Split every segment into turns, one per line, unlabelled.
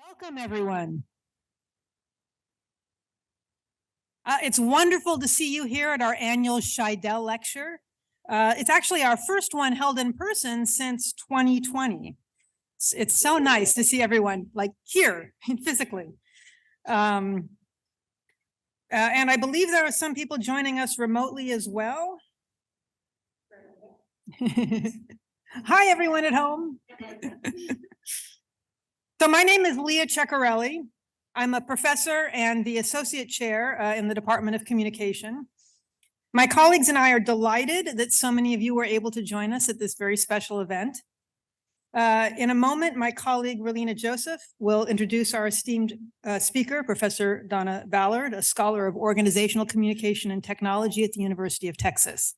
Welcome, everyone. It's wonderful to see you here at our annual Scheidel Lecture. It's actually our first one held in person since 2020. It's so nice to see everyone like here physically. And I believe there are some people joining us remotely as well. Hi, everyone at home. So my name is Leah Ceccarelli. I'm a professor and the associate chair in the Department of Communication. My colleagues and I are delighted that so many of you were able to join us at this very special event. In a moment, my colleague Relina Joseph will introduce our esteemed speaker, Professor Dawna Ballard, a scholar of organizational communication and technology at the University of Texas.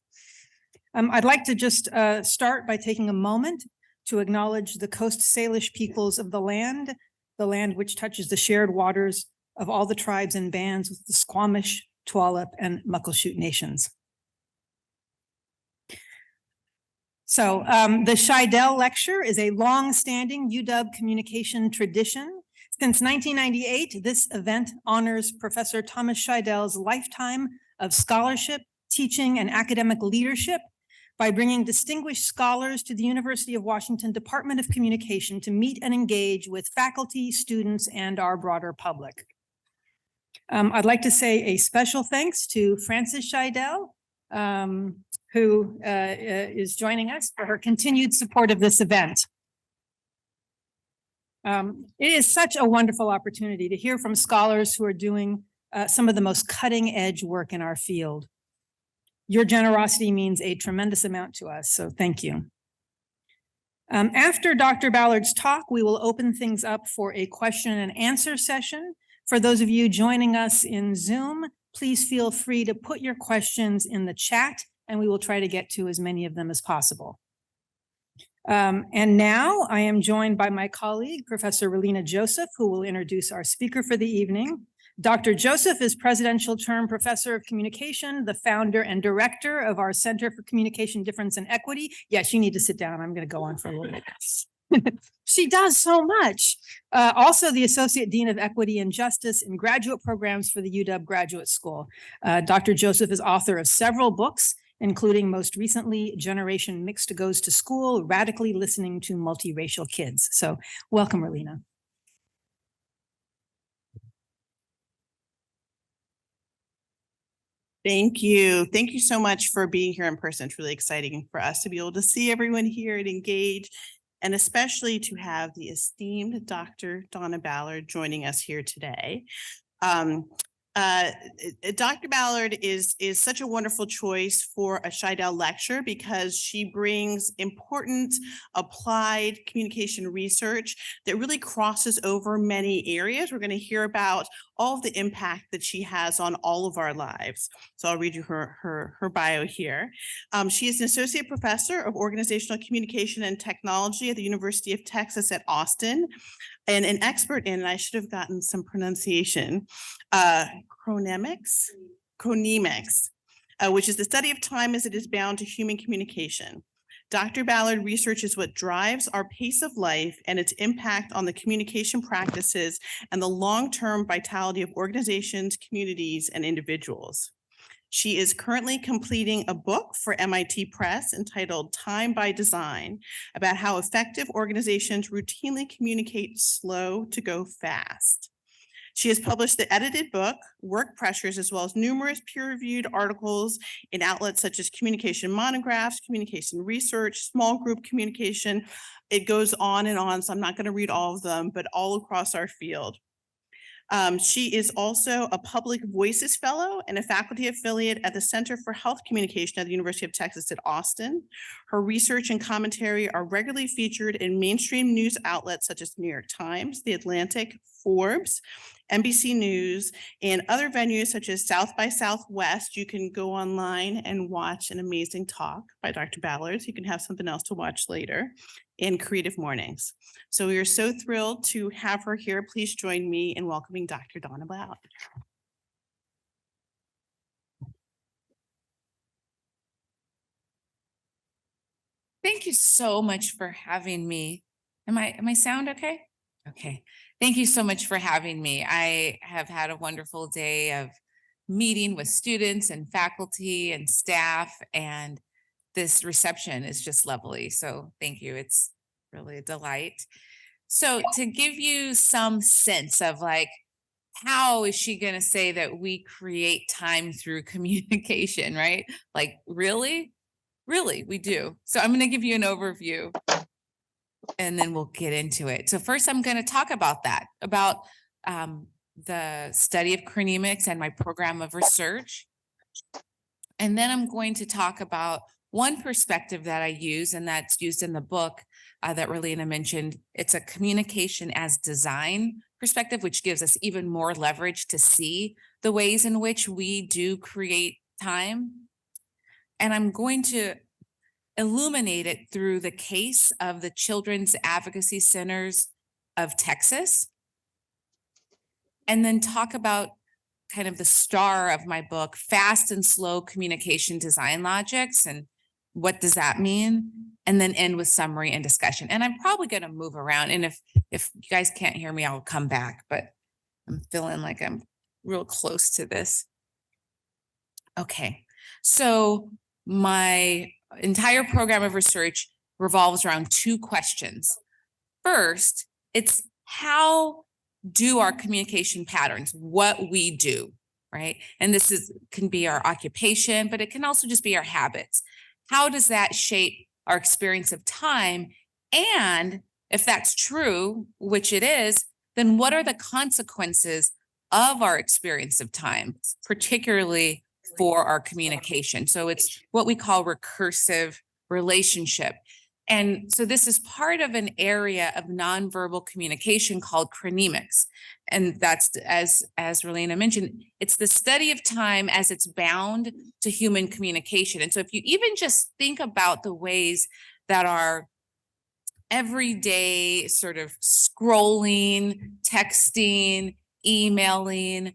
I'd like to just start by taking a moment to acknowledge the Coast Salish peoples of the land which touches the shared waters of all the tribes and bands with the Squamish, Tulalip, and Muckleshoot nations. So the Scheidel Lecture is a long-standing UW communication tradition. Since 1998, this event honors Professor Thomas Scheidel's lifetime of scholarship, teaching, and academic leadership by bringing distinguished scholars to the University of Washington Department of Communication to meet and engage with faculty, students, and our broader public. I'd like to say a special thanks to Frances Scheidel, who is joining us for her continued support of this event. It is such a wonderful opportunity to hear from scholars who are doing some of the most cutting-edge work in our field. Your generosity means a tremendous amount to us, so thank you. After Dr. Ballard's talk, we will open things up for a question and answer session. For those of you joining us in Zoom, please feel free to put your questions in the chat, and we will try to get to as many of them as possible. And now I am joined by my colleague, Professor Relina Joseph, who will introduce our speaker for the evening. Dr. Joseph is Presidential Term Professor of Communication, the founder and director of our Center for Communication Difference and Equity. Yes, you need to sit down. I'm going to go on for a little bit. She does so much. Also the Associate Dean of Equity and Justice in graduate programs for the UW Graduate School. Dr. Joseph is author of several books, including most recently, Generation Mixed Goes to School, Radically Listening to Multiracial Kids. So welcome, Relina.
Thank you. Thank you so much for being here in person. It's really exciting for us to be able to see everyone here and engage, and especially to have the esteemed Dr. Dawna Ballard joining us here today. Dr. Ballard is such a wonderful choice for a Scheidel Lecture because she brings important applied communication research that really crosses over many areas. We're going to hear about all of the impact that she has on all of our lives. So I'll read you her bio here. She is an associate professor of organizational communication and technology at the University of Texas at Austin, and an expert in, and I should have gotten some pronunciation, chronemics, which is the study of time as it is bound to human communication. Dr. Ballard researches what drives our pace of life and its impact on the communication practices and the long-term vitality of organizations, communities, and individuals. She is currently completing a book for MIT Press entitled Time by Design, about how effective organizations routinely communicate slow to go fast. She has published the edited book, Work Pressures, as well as numerous peer-reviewed articles in outlets such as Communication Monographs, Communication Research, Small Group Communication. It goes on, so I'm not going to read all of them, but all across our field. She is also a Public Voices Fellow and a faculty affiliate at the Center for Health Communication at the University of Texas at Austin. Her research and commentary are regularly featured in mainstream news outlets such as the New York Times, The Atlantic, Forbes, NBC News, and other venues such as South by Southwest. You can go online and watch an amazing talk by Dr. Ballard. So you can have something else to watch later, in Creative Mornings. So we are so thrilled to have her here. Please join me in welcoming Dr. Dawna Ballard.
Thank you so much for having me. Am I sound okay? Okay. Thank you so much for having me. I have had a wonderful day of meeting with students and faculty and staff, and this reception is just lovely. So thank you. It's really a delight. So to give you some sense of like, how is she going to say that we create time through communication, right? Like, really? Really, we do. So I'm going to give you an overview and then we'll get into it. So first I'm going to talk about that, about the study of chronemics and my program of research. And then I'm going to talk about one perspective that I use, and that's used in the book that Relena mentioned. It's a communication as design perspective, which gives us even more leverage to see the ways in which we do create time. And I'm going to illuminate it through the case of the Children's Advocacy Centers of Texas, and then talk about kind of the star of my book, fast and slow communication design logics, and what does that mean? And then end with summary and discussion. And I'm probably going to move around. And if you guys can't hear me, I'll come back, but I'm feeling like I'm real close to this. Okay, so my entire program of research revolves around two questions. First, it's how do our communication patterns, what we do, right? And this can be our occupation, but it can also just be our habits. How does that shape our experience of time? And if that's true, which it is, then what are the consequences of our experience of time, particularly for our communication? So it's what we call recursive relationship. And so this is part of an area of nonverbal communication called chronemics. And that's, as Relena mentioned, it's the study of time as it's bound to human communication. And so if you even just think about the ways that our everyday sort of scrolling, texting, emailing,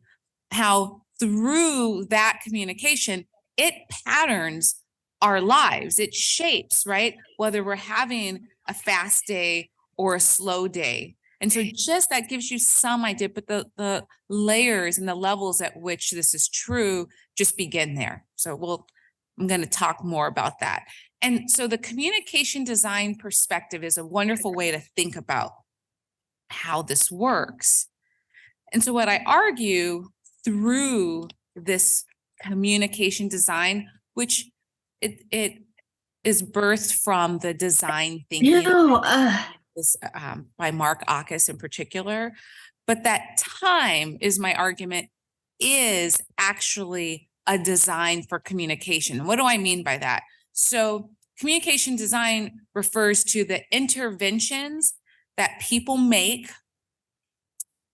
how through that communication, it patterns our lives. It shapes, right? Whether we're having a fast day or a slow day. And so just that gives you some idea, but the layers and the levels at which this is true just begin there. So I'm going to talk more about that. And so the communication design perspective is a wonderful way to think about how this works. And so what I argue through this communication design, which it is birthed from the design thinking by Mark Akas in particular, but that time is my argument is actually a design for communication. What do I mean by that? So communication design refers to the interventions that people make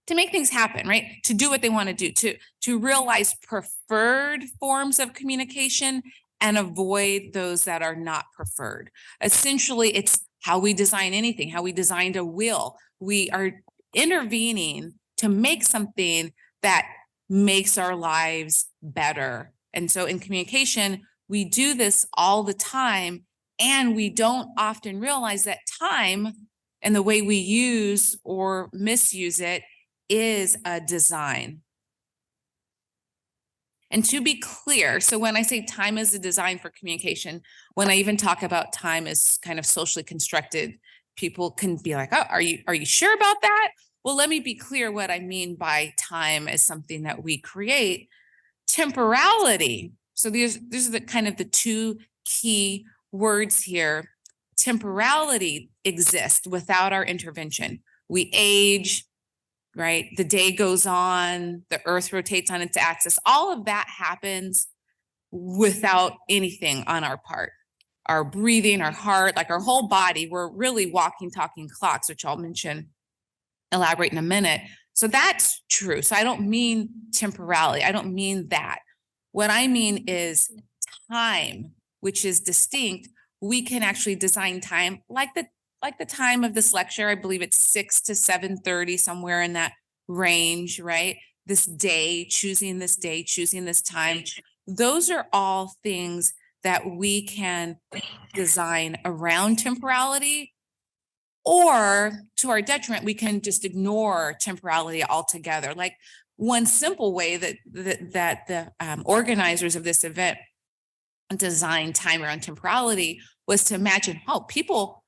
to make things happen, right? To do what they want to do, to realize preferred forms of communication and avoid those that are not preferred. Essentially, it's how we design anything, how we designed a wheel. We are intervening to make something that makes our lives better. And so in communication, we do this all the time, and we don't often realize that time and the way we use or misuse it is a design. And to be clear, so when I say time is a design for communication, when I even talk about time as kind of socially constructed, people can be like, oh, are you sure about that? Well, let me be clear what I mean by time as something that we create. Temporality. So these are the kind of the two key words here. Temporality exists without our intervention. We age, right? The day goes on, the earth rotates on its axis. All of that happens without anything on our part. Our breathing, our heart, like our whole body, we're really walking, talking clocks, which I'll elaborate in a minute. So that's true. So I don't mean temporality. I don't mean that. What I mean is time, which is distinct. We can actually design time like the time of this lecture. I believe it's 6 to 7:30, somewhere in that range, right? This day, choosing this time. Those are all things that we can design around temporality Or to our detriment, we can just ignore temporality altogether. Like one simple way that the organizers of this event designed time around temporality was to imagine, oh, people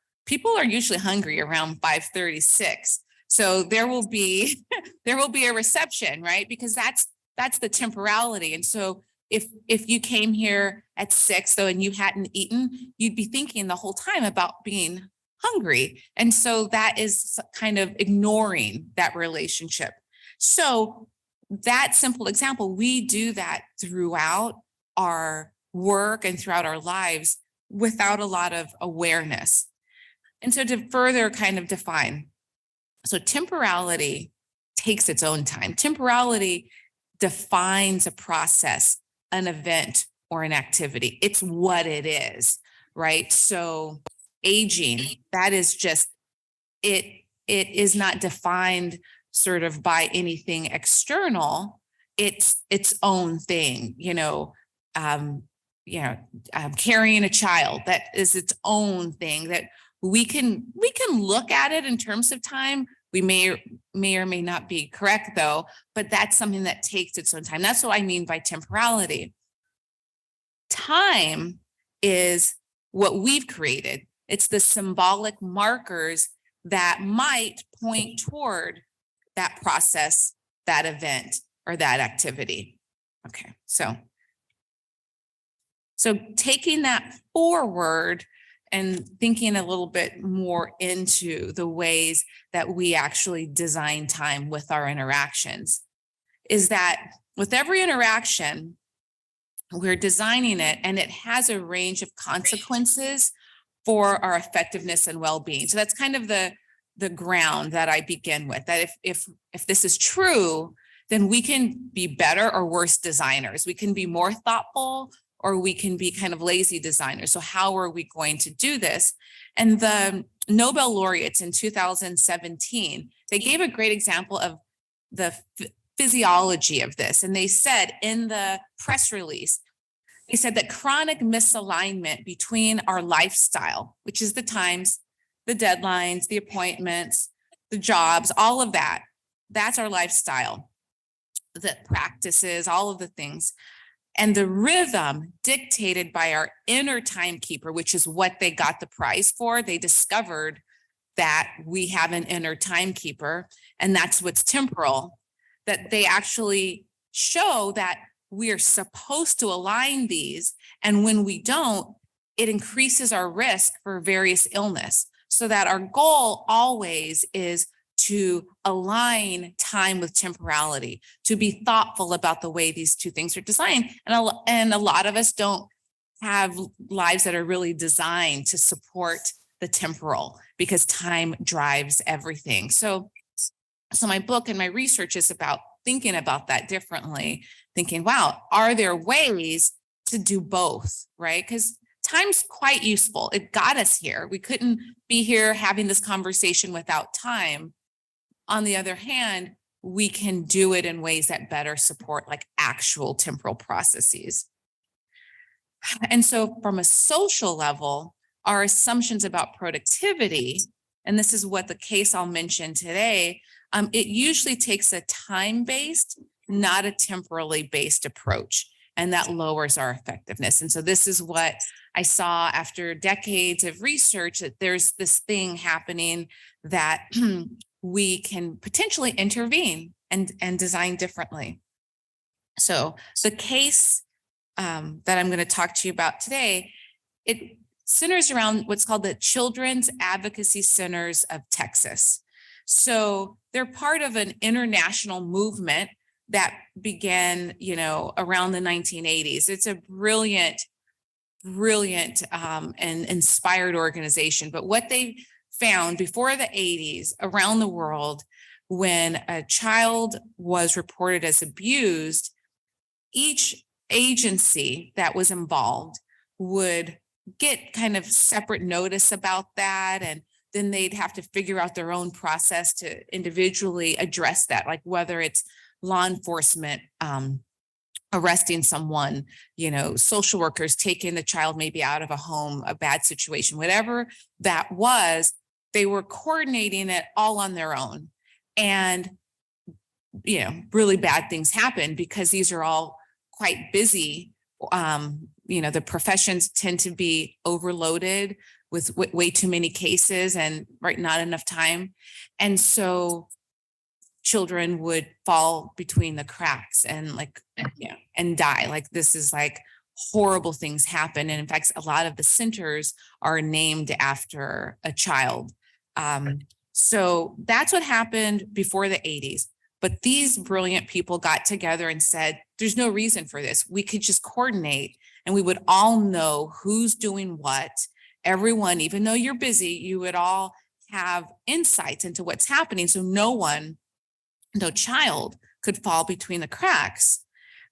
are usually hungry around 5:36. So there will be a reception, right? Because that's the temporality. And so if you came here at 6 though and you hadn't eaten, you'd be thinking the whole time about being hungry. And so that is kind of ignoring that relationship. So that simple example, we do that throughout our work and throughout our lives without a lot of awareness. And so to further kind of define, so temporality takes its own time. Temporality defines a process, an event, or an activity. It's what it is, right? So aging, that is just, it is not defined sort of by anything external. It's its own thing, carrying a child, that is its own thing that we can look at it in terms of time. We may or may not be correct though, but that's something that takes its own time. That's what I mean by temporality. Time is what we've created. It's the symbolic markers that might point toward that process, that event, or that activity. Okay, so taking that forward and thinking a little bit more into the ways that we actually design time with our interactions is that with every interaction, we're designing it and it has a range of consequences for our effectiveness and well-being. So that's kind of the ground that I begin with, that if this is true, then we can be better or worse designers. We can be more thoughtful, or we can be kind of lazy designers. So how are we going to do this? And the Nobel laureates in 2017, they gave a great example of the physiology of this. And they said in the press release, they said that chronic misalignment between our lifestyle, which is the times, the deadlines, the appointments, the jobs, all of that, that's our lifestyle, the practices, all of the things. And the rhythm dictated by our inner timekeeper, which is what they got the prize for. They discovered that we have an inner timekeeper, and that's what's temporal, that they actually show that we are supposed to align these. And when we don't, it increases our risk for various illness. So that our goal always is to align time with temporality, to be thoughtful about the way these two things are designed. And a lot of us don't have lives that are really designed to support the temporal because time drives everything. So my book and my research is about thinking about that differently, thinking, wow, are there ways to do both, right? Because time's quite useful. It got us here. We couldn't be here having this conversation without time. On the other hand, we can do it in ways that better support like actual temporal processes. And so from a social level, our assumptions about productivity, and this is what the case I'll mention today, it usually takes a time-based, not a temporally based approach, and that lowers our effectiveness. And so this is what I saw after decades of research, that there's this thing happening that we can potentially intervene and design differently. So the case that I'm going to talk to you about today, it centers around what's called the Children's Advocacy Centers of Texas. So they're part of an international movement that began, around the 1980s. It's a brilliant and inspired organization. But what they found before the 80s around the world, when a child was reported as abused, each agency that was involved would get kind of separate notice about that. And then they'd have to figure out their own process to individually address that, like whether it's law enforcement arresting someone, social workers taking the child maybe out of a home, a bad situation, whatever that was, they were coordinating it all on their own. And, really bad things happen because these are all quite busy. The professions tend to be overloaded with way too many cases and not enough time. And so children would fall between the cracks and and die. Like, this is like horrible things happen. And in fact, a lot of the centers are named after a child. So that's what happened before the 80s. But these brilliant people got together and said, there's no reason for this. We could just coordinate and we would all know who's doing what. Everyone, even though you're busy, you would all have insights into what's happening. So no child could fall between the cracks.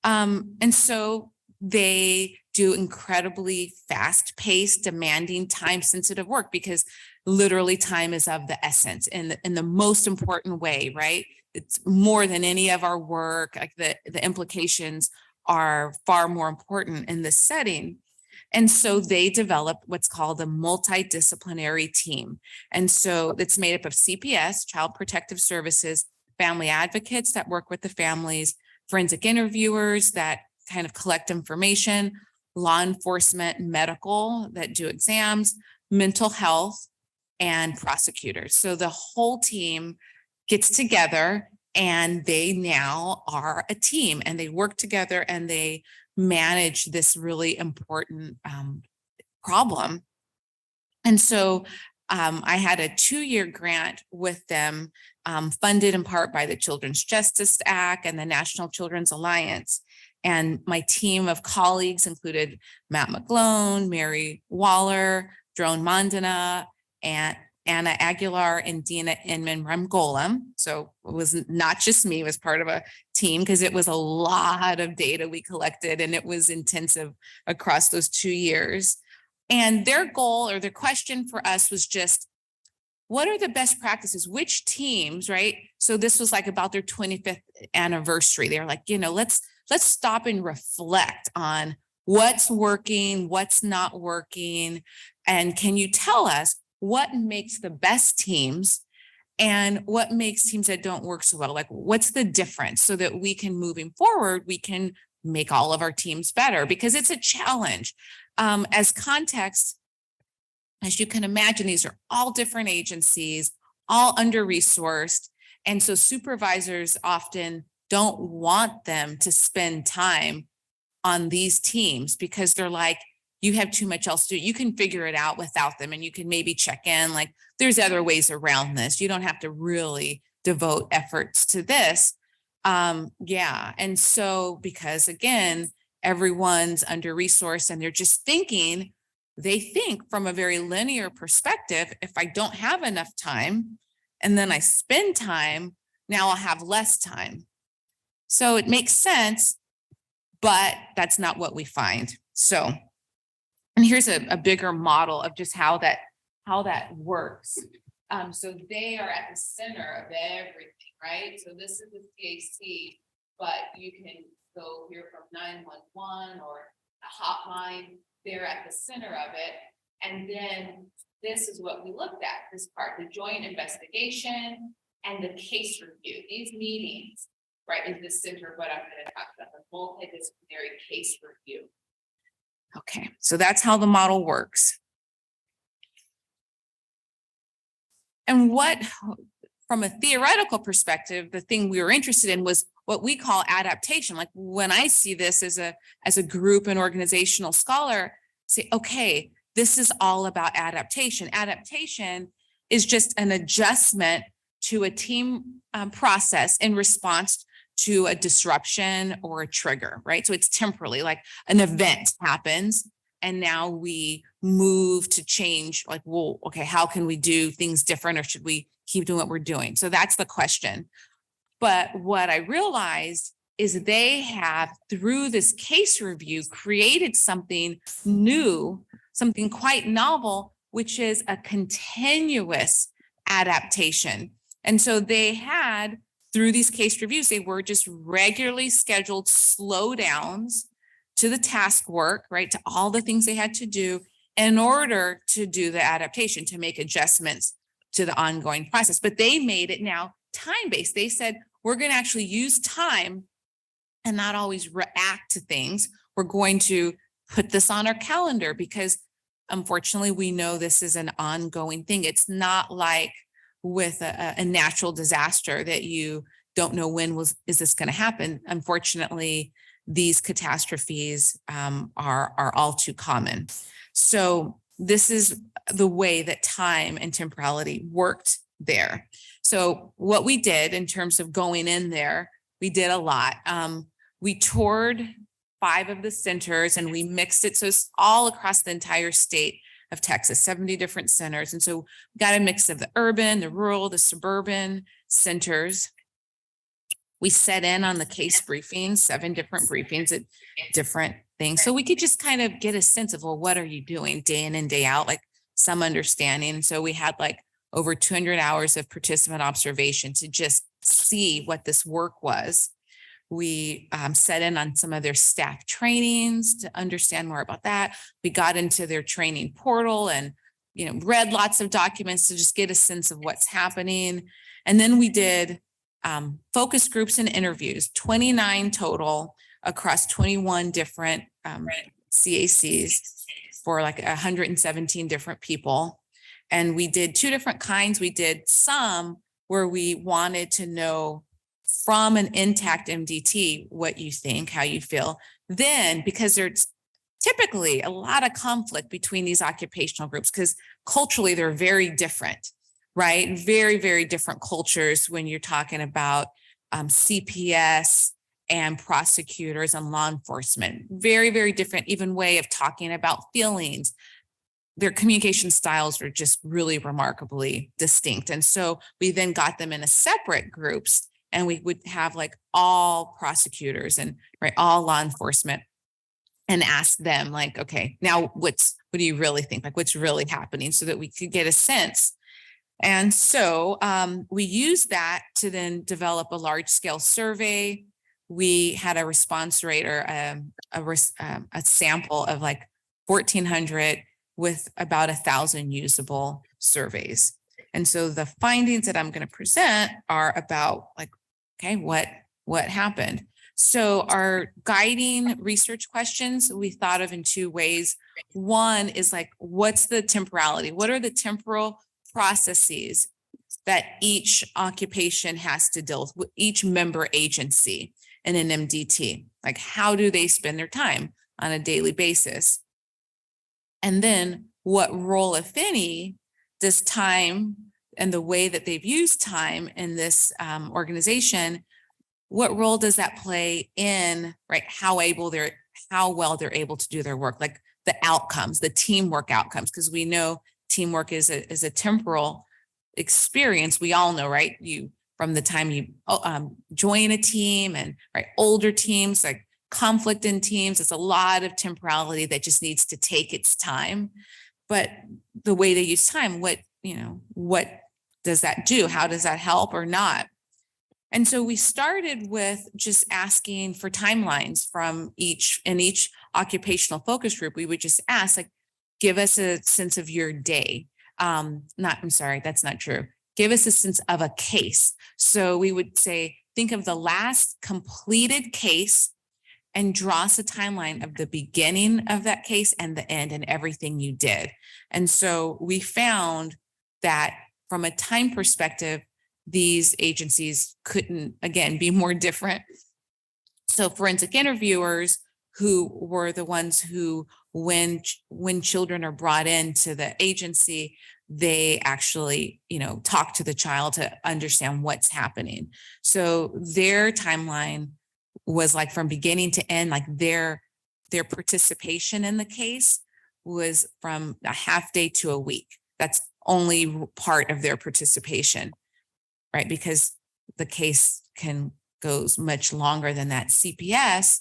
And so they do incredibly fast-paced, demanding, time-sensitive work because literally time is of the essence in the most important way, right? It's more than any of our work. Like the implications are far more important in this setting. And so they developed what's called a multidisciplinary team. And so it's made up of CPS, Child Protective Services, family advocates that work with the families, forensic interviewers that kind of collect information, law enforcement, medical that do exams, mental health, and prosecutors. So the whole team gets together and they now are a team and they work together and they manage this really important problem. And so I had a 2-year grant with them, funded in part by the Children's Justice Act and the National Children's Alliance. And my team of colleagues included Matt McGlone, Mary Waller, Drone Mondana, and Anna Aguilar, and Dina Inman Ramgolam. So it was not just me, it was part of a team because it was a lot of data we collected and it was intensive across those 2 years. And their goal or their question for us was just, what are the best practices? Which teams, right? So this was like about their 25th anniversary. They were like, let's stop and reflect on what's working, what's not working. And can you tell us what makes the best teams and what makes teams that don't work so well? Like, what's the difference so that we can, moving forward, we can make all of our teams better because it's a challenge. As context, as you can imagine, these are all different agencies, all under-resourced. And so supervisors often don't want them to spend time on these teams because they're like, you have too much else to do. You can figure it out without them and you can maybe check in. Like, there's other ways around this. You don't have to really devote efforts to this. And so because again, everyone's under-resourced and they're just they think from a very linear perspective, if I don't have enough time and then I spend time, now I'll have less time. So it makes sense, but that's not what we find. So, and here's a bigger model of just how that works. So they are at the center of everything, right? So this is the CAC, but you can go here from 911 or a hotline. They're at the center of it. And then this is what we looked at, this part, the joint investigation and the case review. These meetings, right, is the center of what I'm going to talk about, the multidisciplinary case review. Okay, so that's how the model works. And from a theoretical perspective, the thing we were interested in was what we call adaptation. Like, when I see this as a group and organizational scholar, say, okay, this is all about adaptation. Adaptation is just an adjustment to a team process in response to a disruption or a trigger, right? So it's temporally, like an event happens and now we move to change, like, well, okay, how can we do things different or should we keep doing what we're doing? So that's the question. But what I realized is they have, through this case review, created something new, something quite novel, which is a continuous adaptation. And so they had, through these case reviews, they were just regularly scheduled slowdowns to the task work, right, to all the things they had to do in order to do the adaptation, to make adjustments to the ongoing process, but they made it now time-based. They said, we're going to actually use time and not always react to things. We're going to put this on our calendar because unfortunately we know this is an ongoing thing. It's not like with a natural disaster that you don't know when is this going to happen. Unfortunately, these catastrophes are all too common. So this is the way that time and temporality worked there. So what we did in terms of going in there, we did a lot. We toured 5 of the centers and we mixed it. So it's all across the entire state of Texas, 70 different centers. And so we got a mix of the urban, the rural, the suburban centers. We set in on the case briefings, 7 different briefings at different things. So we could just kind of get a sense of, well, what are you doing day in and day out, like some understanding. And so we had like over 200 hours of participant observation to just see what this work was. We set in on some of their staff trainings to understand more about that. We got into their training portal and, read lots of documents to just get a sense of what's happening. And then we did focus groups and interviews, 29 total across 21 different CACs for like 117 different people. And we did 2 different kinds. We did some where we wanted to know from an intact MDT what you think, how you feel. Then, because there's typically a lot of conflict between these occupational groups, because culturally they're very different, right? Very, very different cultures when you're talking about CPS and prosecutors and law enforcement. Very, very different, even way of talking about feelings. Their communication styles are just really remarkably distinct. And so we then got them in a separate groups, and we would have like all prosecutors and all law enforcement and ask them like, okay, now what do you really think? Like what's really happening, so that we could get a sense. And so we used that to then develop a large scale survey. We had a response rate or a sample of like 1,400 with about 1,000 usable surveys. And so the findings that I'm going to present are about like, okay, what happened? So our guiding research questions we thought of in 2 ways. One is like, what's the temporality? What are the temporal processes that each occupation has to deal with, each member agency in an MDT? Like, how do they spend their time on a daily basis? And then what role, if any, does time and the way that they've used time in this organization, what role does that play in, how well they're able to do their work, like the outcomes, the teamwork outcomes, because we know teamwork is a temporal experience. We all know, right? From the time you join a team and older teams, like conflict in teams, it's a lot of temporality that just needs to take its time. But the way they use time, what does that do? How does that help or not? And so we started with just asking for timelines from each occupational focus group. We would just ask, like, give us a sense of your day. I'm sorry, that's not true. Give us a sense of a case. So we would say, think of the last completed case and draw us a timeline of the beginning of that case and the end and everything you did. And so we found that from a time perspective, these agencies couldn't, again, be more different. So forensic interviewers, who were the ones who, when children are brought into the agency, they actually, talk to the child to understand what's happening. So their timeline was like from beginning to end, like their participation in the case was from a half day to a week. That's only part of their participation, right? Because the case goes much longer than that. CPS,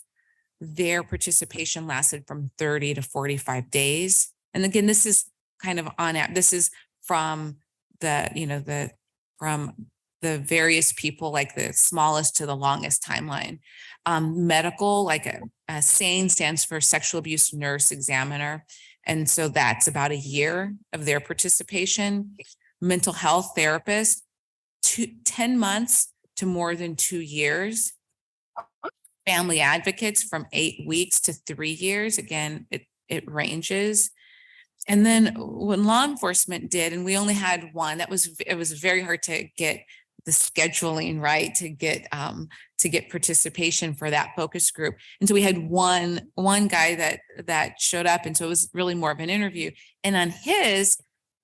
their participation lasted from 30 to 45 days. And again, this is kind of this is from from the various people, like the smallest to the longest timeline. Medical, like a SANE stands for sexual abuse nurse examiner. And so that's about a year of their participation. mental health therapists, 10 months to more than 2 years. Family advocates from 8 weeks to 3 years. Again, it ranges. And then when law enforcement did, and we only had one, it was very hard to get the scheduling right, to get participation for that focus group. And so we had one guy that showed up. And so it was really more of an interview. And on his,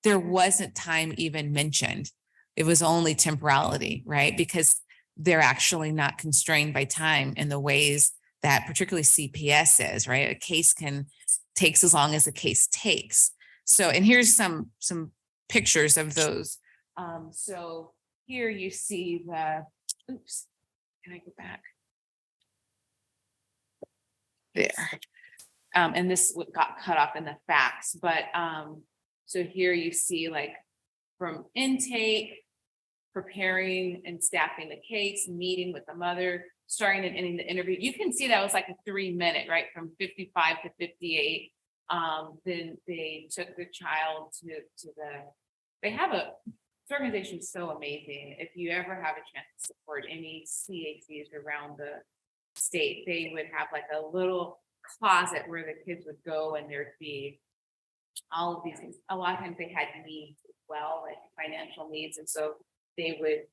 there wasn't time even mentioned. It was only temporality, right? Because they're actually not constrained by time in the ways that particularly CPS is, right? A case takes as long as a case takes. So, and here's some pictures of those. So here you see oops, can I go back? There. And this got cut off in the facts, but so here you see like from intake, preparing and staffing the case, meeting with the mother, starting and ending the interview. You can see that was like a 3-minute, right? From 55 to 58. Then they took the child to this organization is so amazing. If you ever have a chance to support any CACs around the state, they would have like a little closet where the kids would go and there'd be all of these things. A lot of times they had needs as well, like financial needs. And so they would,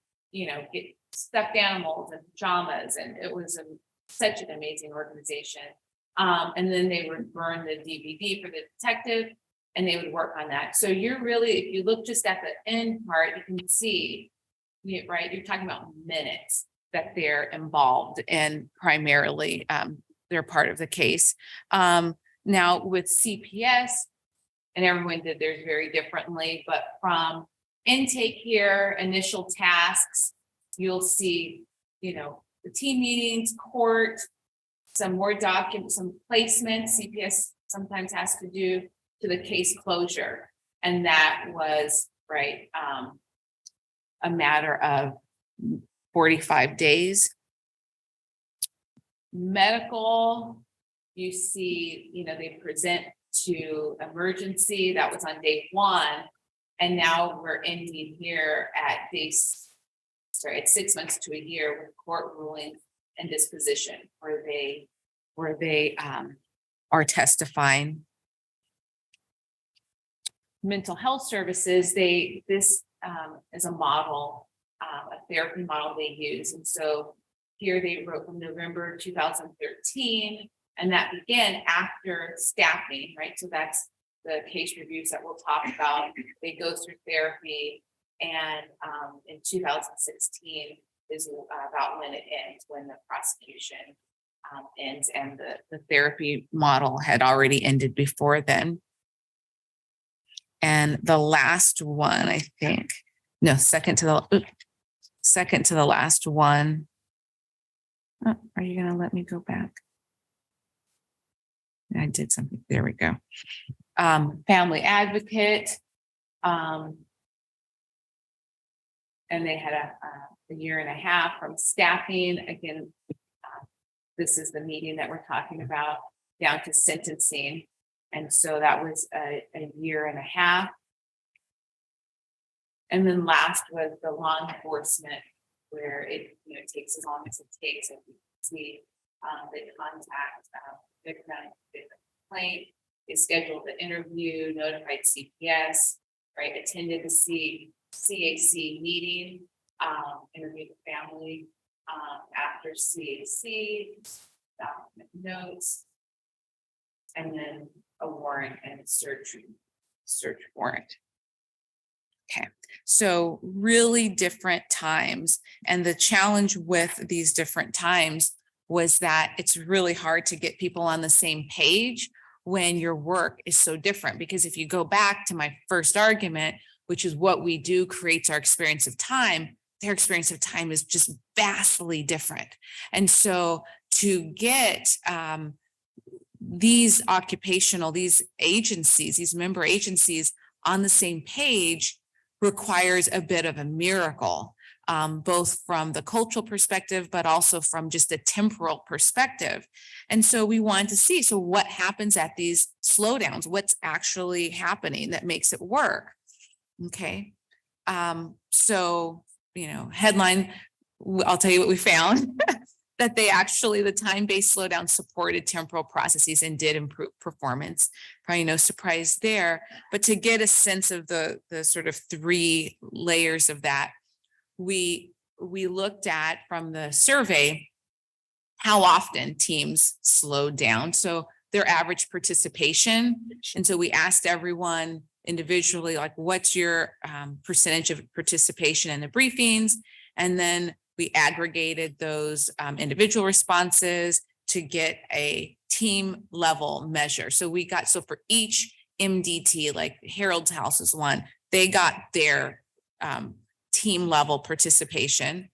get stuffed animals and pajamas. And it was such an amazing organization. And then they would burn the DVD for the detective and they would work on that. So you're really, if you look just at the end part, you can see, right, you're talking about minutes that they're involved in primarily. They're part of the case. Now with CPS, and everyone did theirs very differently, but from intake here, initial tasks, you'll see, the team meetings, court, some more documents, some placements CPS sometimes has to do to the case closure. And that was, right, a matter of 45 days. Medical, you see, they present to emergency. That was on day 1. And now we're ending here at at 6 months to a year with court ruling and disposition where they are testifying. Mental health services, this is a model, a therapy model they use. And so here they wrote from November 2013, and that began after staffing, right? So that's the case reviews that we'll talk about. They go through therapy, and in 2016 is about when it ends, when the prosecution ends, and the therapy model had already ended before then. And the last one, I think, no, second to the last one. Oh, are you going to let me go back? I did something. There we go. Family advocate. And they had a year and a half from staffing. Again, this is the meeting that we're talking about, down to sentencing. And so that was a year and a half. And then last was the law enforcement, where it takes as long as it takes. And you can see they contact victim, complaint, they scheduled the interview, notified CPS, right, attended the CAC meeting, interviewed the family after CAC, document notes, and then a warrant and a search warrant. Okay, so really different times. And the challenge with these different times was that it's really hard to get people on the same page when your work is so different. Because if you go back to my first argument, which is what we do creates our experience of time, their experience of time is just vastly different. And so to get these agencies, these member agencies on the same page requires a bit of a miracle, both from the cultural perspective, but also from just a temporal perspective. And so we wanted to see, so what happens at these slowdowns? What's actually happening that makes it work? Okay. So, headline, I'll tell you what we found. That they actually, the time-based slowdown supported temporal processes and did improve performance. Probably no surprise there, but to get a sense of the sort of three layers of that, we looked at from the survey how often teams slowed down. So their average participation. And so we asked everyone individually, like, what's your percentage of participation in the briefings? And then we aggregated those individual responses to get a team level measure. So for each MDT, like Harold's House is one, they got their team level participation.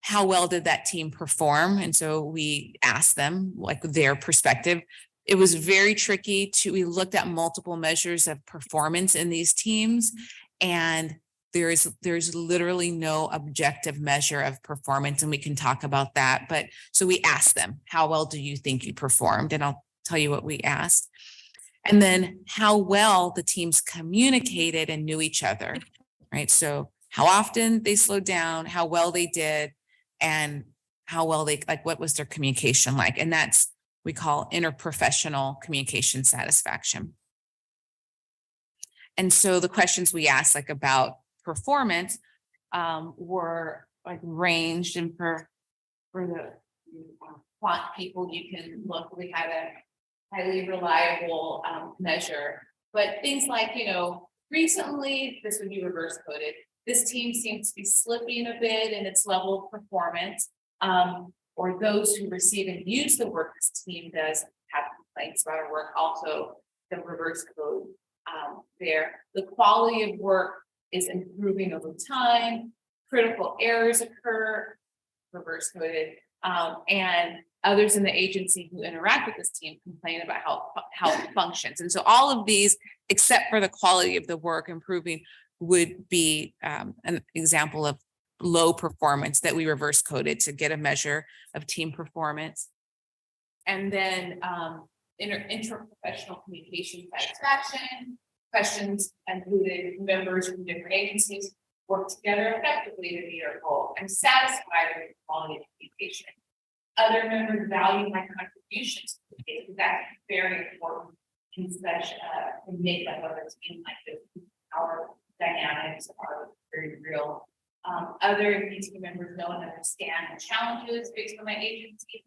How well did that team perform? And so we asked them like their perspective. It was very tricky we looked at multiple measures of performance in these teams, and there's literally no objective measure of performance, and we can talk about that. But so we asked them, how well do you think you performed? And I'll tell you what we asked. And then how well the teams communicated and knew each other, right? So how often they slowed down, how well they did, and how well what was their communication like? And we call interprofessional communication satisfaction. And so the questions we asked about performance were ranged, and for the quant people, you can look, we had a highly reliable measure, but things like, recently, this would be reverse coded. This team seems to be slipping a bit in its level of performance, or those who receive and use the work this team does have complaints about our work, also the reverse code there. The quality of work is improving over time. Critical errors occur, reverse coded, and others in the agency who interact with this team complain about how it functions. And so all of these, except for the quality of the work improving, would be an example of low performance that we reverse coded to get a measure of team performance. And then interprofessional communication satisfaction. Questions included members from different agencies work together effectively to meet our goal. I'm satisfied with the quality of communication. Other members value my contributions to the case. That's very important in such to make up of a team like this. Our dynamics are very real. Other team members know and understand the challenges faced by my agency,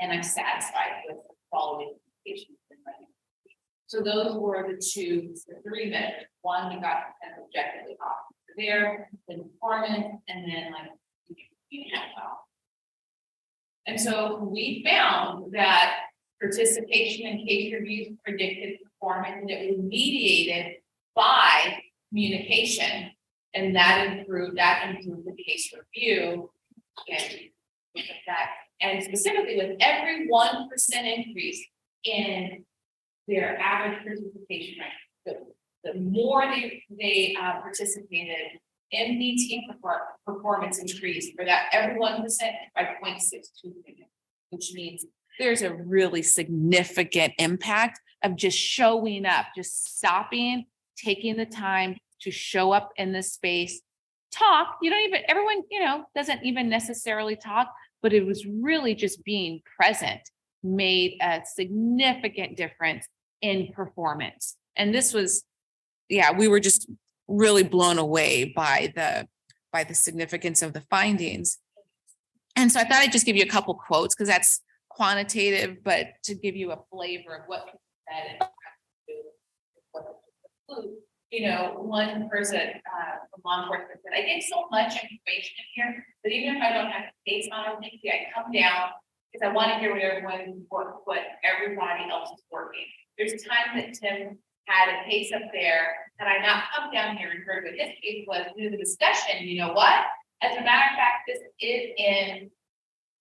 and I'm satisfied with the quality of communication. So those were the three measures. One, we got kind of objectively off there, the performance, and then well. And so we found that participation in case reviews predicted performance, and it was mediated by communication, and that improved the case review. And look at that. And specifically, with every 1% increase in their average participation rate, the more they participated, MDT performance increased for that every 1% by 0.62, which means there's a really significant impact of just showing up, just stopping, taking the time to show up in this space, talk. Everyone, doesn't even necessarily talk, but it was really just being present made a significant difference in performance. And this was, we were just really blown away by the significance of the findings. And so I thought I'd just give you a couple quotes, because that's quantitative, but to give you a flavor of what people said and one person from law enforcement said, I get so much information in here, but even if I don't have the case on, I come down because I want to hear what everybody else is working. There's time that Tim had a case up there, and I not come down here and heard what his case was through the discussion. You know what? As a matter of fact, this is in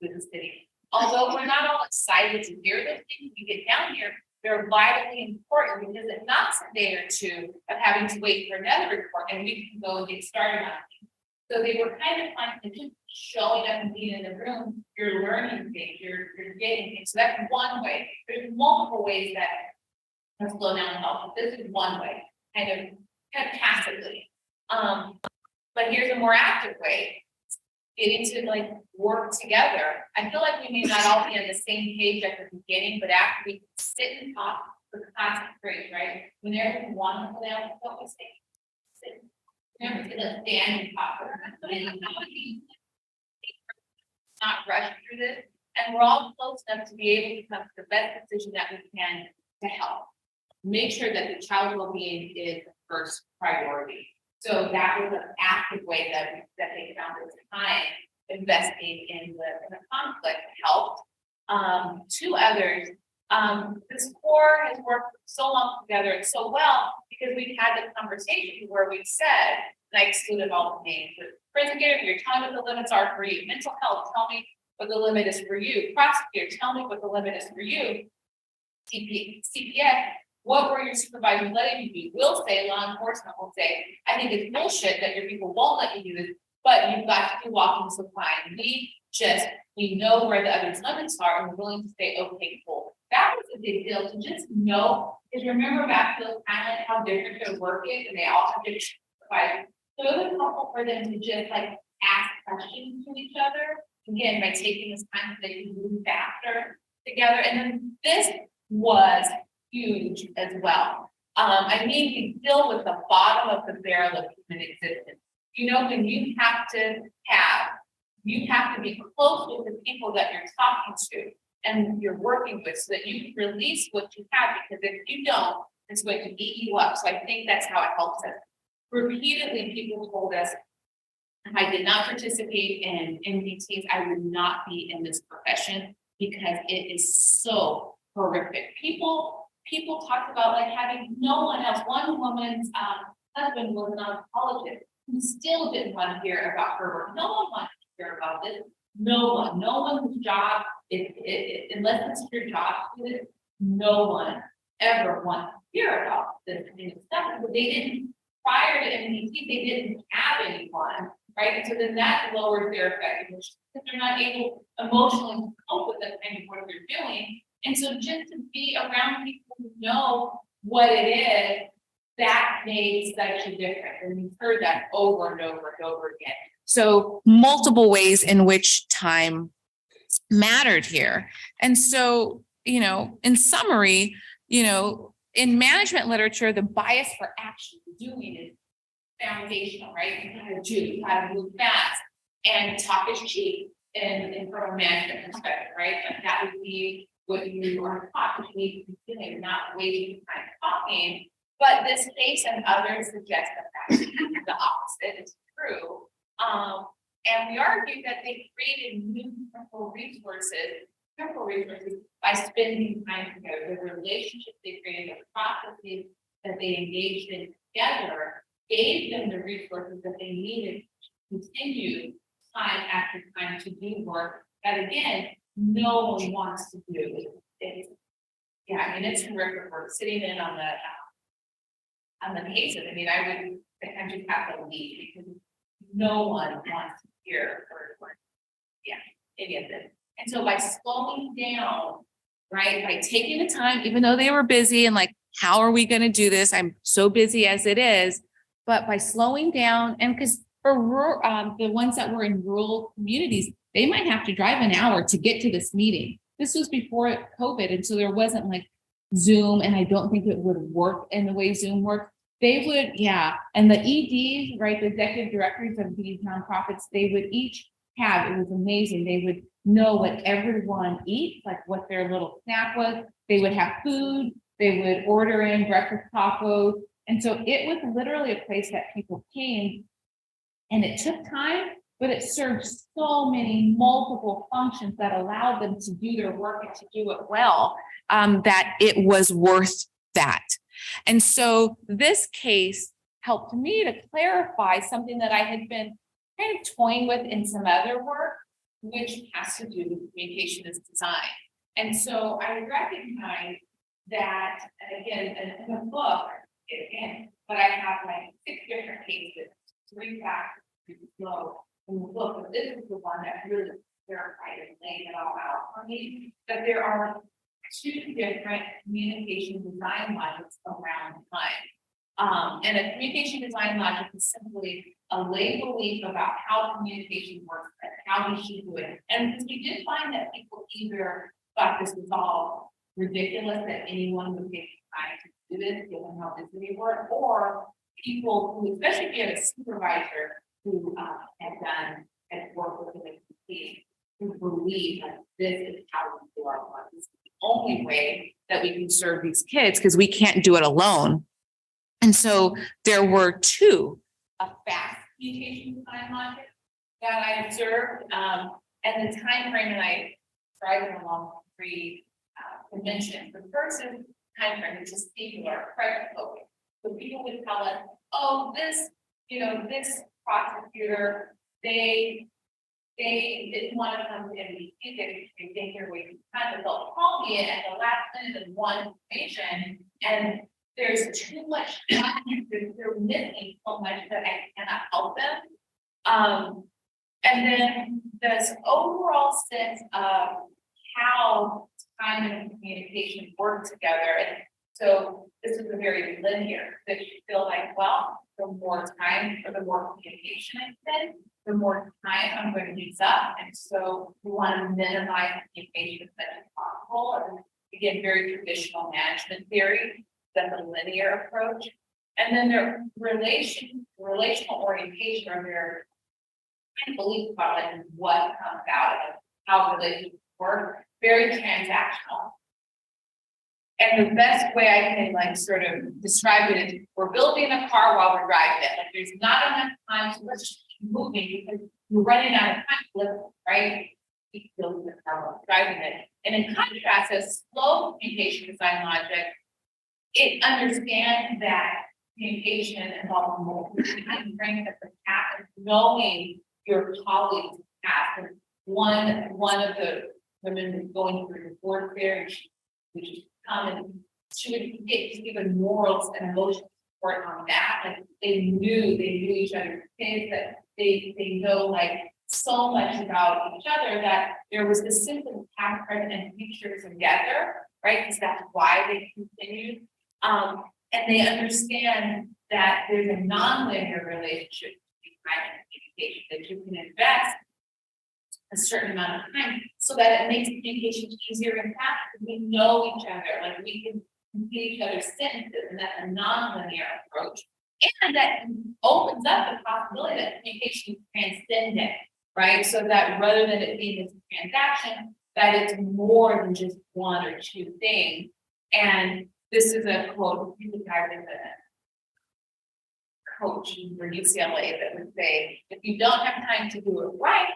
the city. Although we're not all excited to hear those things, we get down here, they're vitally important, because it knocks a day or two of having to wait for another report, and we can go and get started on it. So they were kind of fun, and just showing up and being in the room, you're learning things, you're getting things. So that's one way. There's multiple ways that slow down help. This is one way, kind of passively. But here's a more active way, getting to like work together. I feel like we may not all be on the same page at the beginning, but after we sit and talk, the classic phrase, right? Whenever we want to play out, what we say, sit. Never to the stand and talk. Not rush through this, and we're all close enough to be able to come to the best decision that we can to help. Make sure that the child's well-being is the first priority. So that was an active way that they found this time investing in the conflict helped. Two others, this core has worked so long together and so well because we've had the conversation where we've said, and I excluded all the names, but prosecutor, you're telling me what the limits are for you. Mental health, tell me what the limit is for you. Prosecutor, tell me what the limit is for you. CPS, what were your supervisors letting you do? We'll say, law enforcement will say, I think it's bullshit that your people won't let you do this, but you've got to be walking supply. And we know where the other's limits are and we're willing to say, okay, cool. That was a big deal to just know, because remember back to kind of how different their work is and they all have different supervisors. So it was helpful for them to just like ask questions to each other, again, by taking this time so they can move faster together. And then this was huge as well. I mean, we deal with the bottom of the barrel of human existence. You know, when you have to be close with the people that you're talking to and you're working with so that you can release what you have, because if you don't, it's going to eat you up. So I think that's how it helps us. Repeatedly, people told us, if I did not participate in MDTs, I would not be in this profession because it is so horrific. People talked about like having no one else. One woman's husband was an oncologist who still didn't want to hear about her work. No one wanted to hear about this. No one whose job unless it's your job, no one ever wants to hear about this kind of stuff. But they didn't, prior to MDT, they didn't have anyone, right? And so then that lowers their effectiveness because they're not able emotionally to cope with the kind of work they're doing. And so just to be around people who know what it is, that made such a difference. And we've heard that over and over and over again. So multiple ways in which time mattered here. And so, in summary, in management literature, the bias for action doing is foundational, right? You gotta do, you gotta move fast, and talk is cheap and from a management perspective, right? Like that would be what you are taught, which needs to be doing, not wasting time talking. But this case and others suggest that the opposite is true. And we argue that they created new temporal resources by spending time together. The relationships they created, the processes that they engaged in together, gave them the resources that they needed to continue time after time to do work that, again, no one wants to do. It's horrific work sitting in on the cases. I just have to leave because no one wants to hear any of this. And so by slowing down, right, by taking the time, even though they were busy and like, how are we going to do this? I'm so busy as it is. But by slowing down, and because for rural, the ones that were in rural communities, they might have to drive an hour to get to this meeting. This was before COVID. And so there wasn't like Zoom, and I don't think it would work in the way Zoom worked. They would, and the EDs, right, the executive directors of these nonprofits, they would each have, it was amazing. They would know what everyone eats, like what their little snack was. They would have food. They would order in breakfast tacos. And so it was literally a place that people came, and it took time, but it served so many multiple functions that allowed them to do their work and to do it well, that it was worth that. And so this case helped me to clarify something that I had been kind of toying with in some other work, which has to do with communication as design. And so I recognize that, again, in the book, but I have like 6 different cases, 3 factors to flow in the book, but this is the one that really clarified and laid it all out for me, that there are 2 different communication design lines around time. And a communication design logic is simply a lay belief about how communication works and how we should do it. And we did find that people either thought this was all ridiculous, that anyone would take time to do this, given how busy they were, or people who, especially if you had a supervisor who had worked with the team, who believe that this is how we do our work. This is the only way that we can serve these kids because we can't do it alone. And so there were two, a fast communication design logic that I observed, and the time frame, and I tried it along three dimensions. The first is time frame, which is singular, present focus. So people would tell us, oh, this prosecutor, they didn't want to come to MDC, they think they're wasting time, but they'll call me at the last minute of one information, and there's too much time, they're missing so much that I cannot help them. And then this overall sense of how time and communication work together. And so this is a very linear, that you feel like, well, the more time or the more communication I spend, the more time I'm going to use up. And so we want to minimize communication as much as possible. And again, very traditional management theory, that's a linear approach. And then their relational orientation, or their belief about like what comes out of how relationships work, very transactional. And the best way I can like sort of describe it is we're building a car while we're driving it. Like there's not enough time, so let's just keep moving because we're running out of time, right? Keep building the car while we're driving it. And in contrast, a slow communication design logic, it understands that communication involves multiple time frames of the past and knowing your colleagues' past. And one of the women going through the board fair, which is common, she would get given morals and emotional support on that. Like they knew each other's kids, that they know like so much about each other that there was this sense of past, present, and future together, right? Because that's why they continued. And they understand that there's a nonlinear relationship between time and communication, that you can invest a certain amount of time so that it makes communication easier and faster. We know each other, like we can complete each other's sentences, and that's a nonlinear approach. And that opens up the possibility that communication is transcendent, right? So that rather than it being this transaction, that it's more than just one or two things. And this is a quote, you guys in the coach for UCLA that would say, if you don't have time to do it right,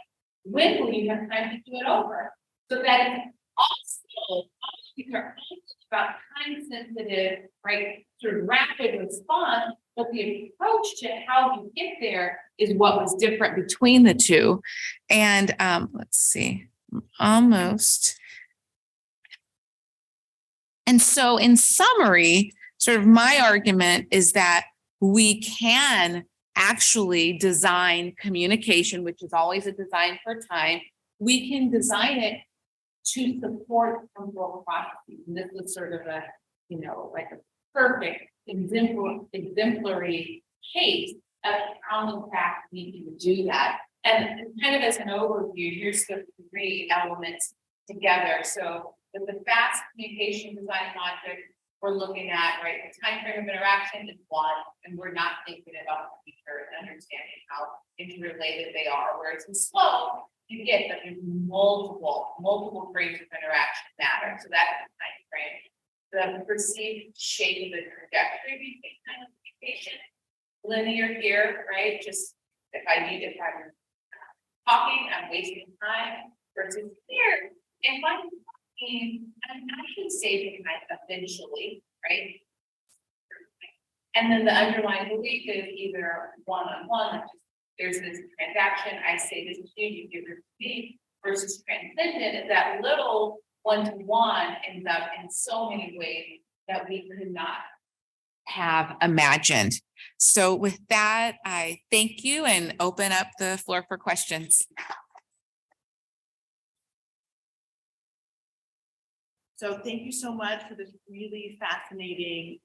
when will you have time to do it over? So that is also, these are also about time sensitive, right? Sort of rapid response, but the approach to how you get there is what was different between the two. And let's see, almost. And so in summary, sort of my argument is that we can actually design communication, which is always a design for time. We can design it to support temporal processes. And this is sort of a, like a perfect exemplary case of how in fact we can do that. And kind of as an overview, here's the three elements together. So with the fast communication design logic, we're looking at, right, the time frame of interaction is one, and we're not thinking about the future and understanding how interrelated they are. Whereas in slow, you get that there's multiple frames of interaction matter. So that's the time frame. The perceived shape of the trajectory between time and communication. Linear here, right? Just if I'm talking, I'm wasting time, versus here, if I'm actually saving time eventually, right? And then the underlying belief is either one-on-one, like there's this transaction, I say this to you, you give it to me, versus transcendent is that little one-to-one ends up in so many ways that we could not have imagined. So with that, I thank you and open up the floor for questions.
So thank you so much for this really fascinating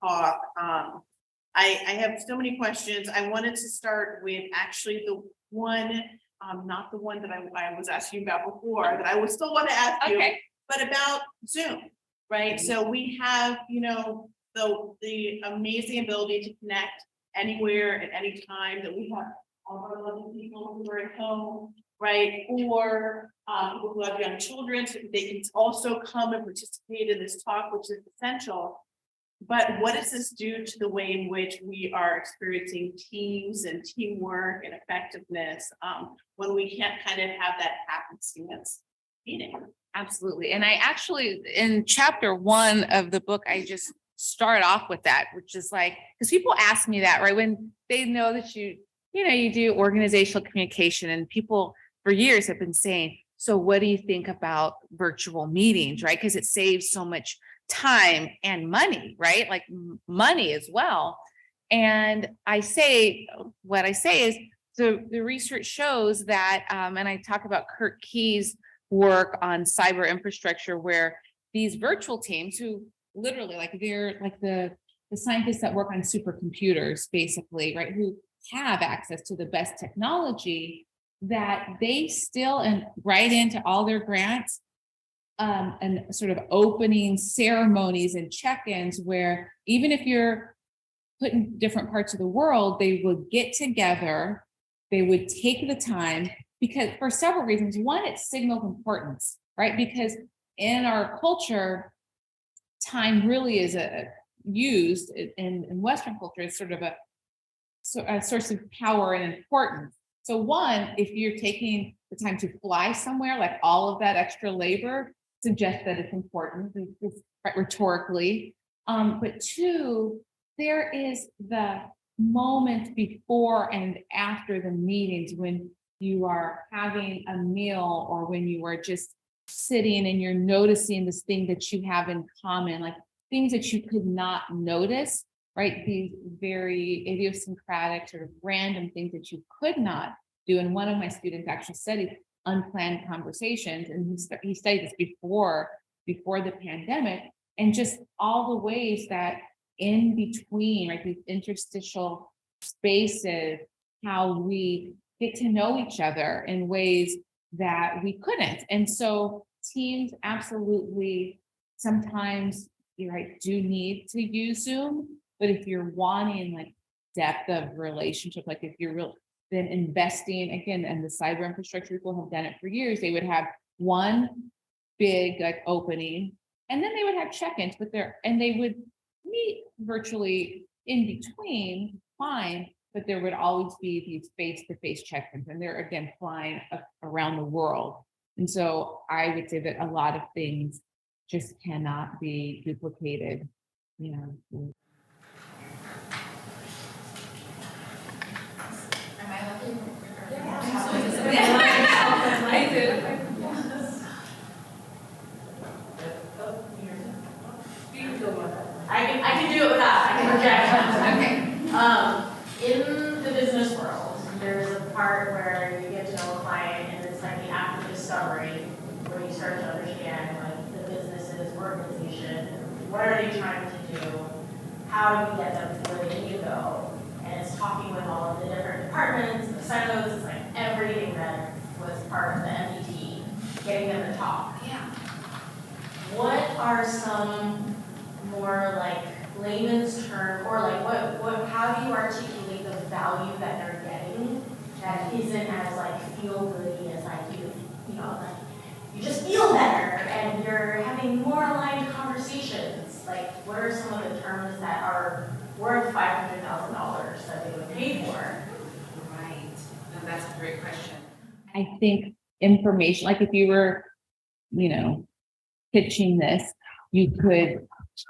talk. I have so many questions. I wanted to start with actually the one, not the one that I was asking you about before, that I would still want to ask you,
Okay.
but about Zoom, right? So we have, the amazing ability to connect anywhere at any time, that we have all of our lovely people who are at home, right? Or people who have young children, so they can also come and participate in this talk, which is essential. But what does this do to the way in which we are experiencing teams and teamwork and effectiveness when we can't kind of have that happenstance meeting?
Absolutely. And I actually, in chapter 1 of the book, I just start off with that, which is like, because people ask me that, right? When they know that you do organizational communication, and people for years have been saying, so what do you think about virtual meetings, right? Because it saves so much time and money, right? Like money as well. And what I say is, the research shows that, and I talk about Kurt Key's work on cyber infrastructure, where these virtual teams, who literally, like, they're like the scientists that work on supercomputers, basically, right, who have access to the best technology, that they still and write into all their grants and sort of opening ceremonies and check-ins, where even if you're put in different parts of the world, they would get together, they would take the time, because for several reasons. One, it signals importance, right? Because in our culture, time really is used in Western culture as sort of a source of power and importance. So one, if you're taking the time to fly somewhere, like all of that extra labor suggests that it's important, right, rhetorically. But two, there is the moment before and after the meetings, when you are having a meal, or when you are just sitting and you're noticing this thing that you have in common, like things that you could not notice, right? These very idiosyncratic, sort of random things that you could not do. And one of my students actually studied unplanned conversations, and he studied this before the pandemic, and just all the ways that in between, right, these interstitial spaces, how we get to know each other in ways that we couldn't. And so teams absolutely sometimes, you're right, do need to use Zoom, but if you're wanting like depth of relationship, like if you're really then investing again in the cyber infrastructure, people have done it for years, they would have one big like opening, and then they would have check-ins, and they would meet virtually in between, fine, but there would always be these face-to-face check-ins, and they're again flying around the world. And so I would say that a lot of things just cannot be duplicated,
I can do it without, I can project. Okay. In the business world, there's a part where you get to know a client, and it's like the act of discovery, where you start to understand like the business's organization, what are they trying to do, how do you get them to where they need to go, and it's talking with all of the different departments, the silos, it's like everything that was part of the MDT, getting them to talk.
Yeah.
What are some more like layman's term, or like what how do you articulate the value that they're getting that isn't as like feel goody as like like you just feel better and you're having more aligned conversations? Like, what are some of the terms that are worth $500,000 that they would pay for?
Right. No, that's a great question.
I think information, like if you were, pitching this, you could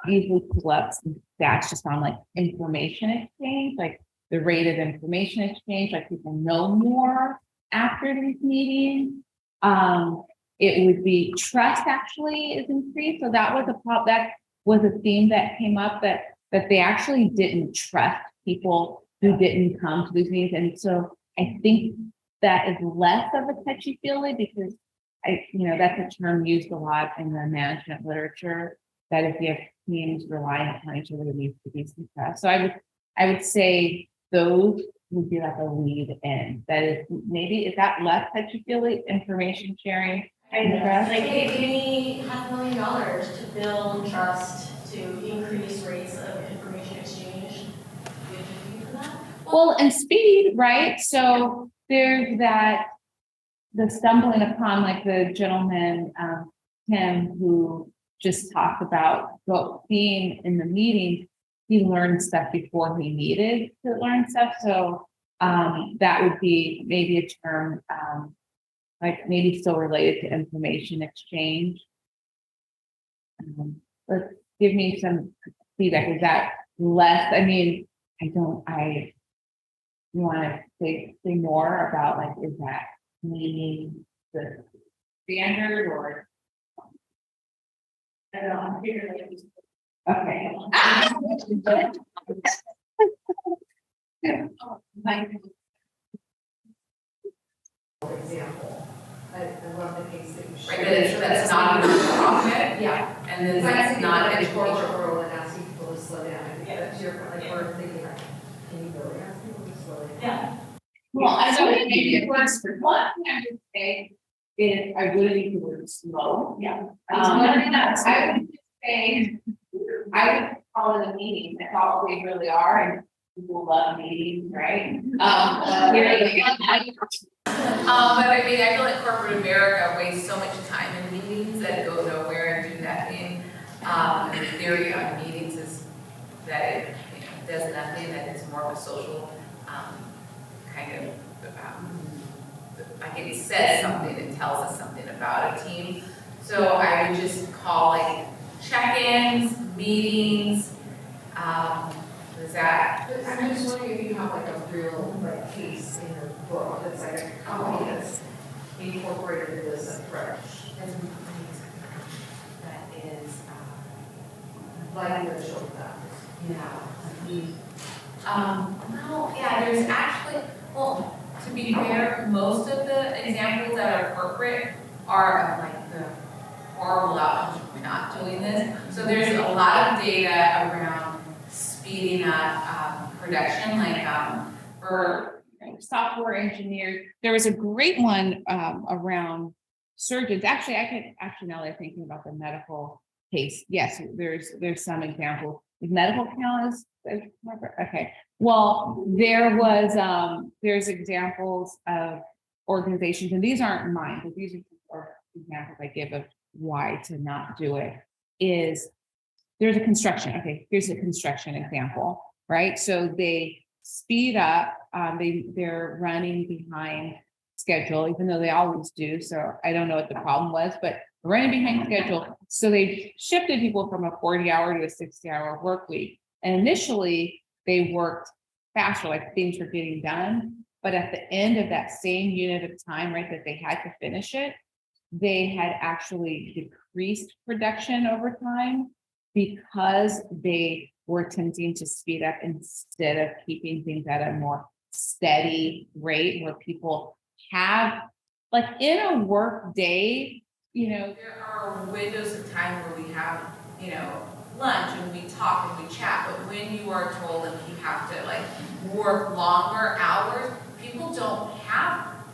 easily pull up some stats just on like information exchange, like the rate of information exchange, like people know more after these meetings. It would be trust actually is increased. So that was a theme that came up, that they actually didn't trust people who didn't come to these meetings. And so I think that is less of a touchy-feely, because that's a term used a lot in the management literature, that if you have teams relying upon each other, there needs to be some trust. So I would I would say those would be like a lead in. That is, maybe, is that less touchy-feely information sharing?
Like, hey, give me $500,000 to build trust, to increase rates of information exchange. Would you be for that?
Well, and speed, right? So there's that, the stumbling upon, like the gentleman, Tim, who just talked about being in the meeting, he learned stuff before he needed to learn stuff. So that would be maybe a term, like maybe still related to information exchange. Let's give me some feedback. Is that less? I mean, you want to say more about, like, is that meaning the standard or? I don't know, I'm figuring like. Okay.
Example. I love the case that you
Right,
shared.
that's not a nonprofit,
Yeah.
and then
It's like
that's not
a
education.
corporate world and asking people to slow down. I think that's your, like, we're thinking like, can you really ask people to slow down?
Yeah.
Well, I know maybe it works for one thing I would say is I wouldn't use the word slow.
Yeah.
I would just say, I would call it a meeting. That's all they really are, and people love meetings, right?
But I mean, I feel like corporate America wastes so much time in meetings that go nowhere and do nothing. And the theory on meetings is that it, does nothing, that it's more of a social, kind of, like it says something, it tells us something about a team. So I would just call like check-ins, meetings, is that?
But I'm just wondering if you have like a real like case in your book that's like a company that's incorporated this approach.
That is,
Like the children.
yeah. No, yeah, there's actually, well, to be fair, most of the examples that are corporate are of like the horrible outcomes of not doing this. So there's a lot of data around speeding up production, like
For software engineers, there was a great one around surgeons. Actually, now that I'm thinking about the medical case, yes, there's some examples. Medical count is okay. Well, there's examples of organizations, and these aren't mine, but these are examples I give of why to not do it. Is there's a construction. Okay, here's a construction example, right? So they speed up. They're running behind schedule, even though they always do. So I don't know what the problem was, but running behind schedule. So they shifted people from a 40-hour to a 60-hour work week. And initially they worked faster, like things were getting done. But at the end of that same unit of time, right, that they had to finish it, they had actually decreased production over time because they were attempting to speed up instead of keeping things at a more steady rate where people have, like in a work day,
there are windows of time where we have, lunch and we talk and we chat, but when you are told that you have to like work longer hours, people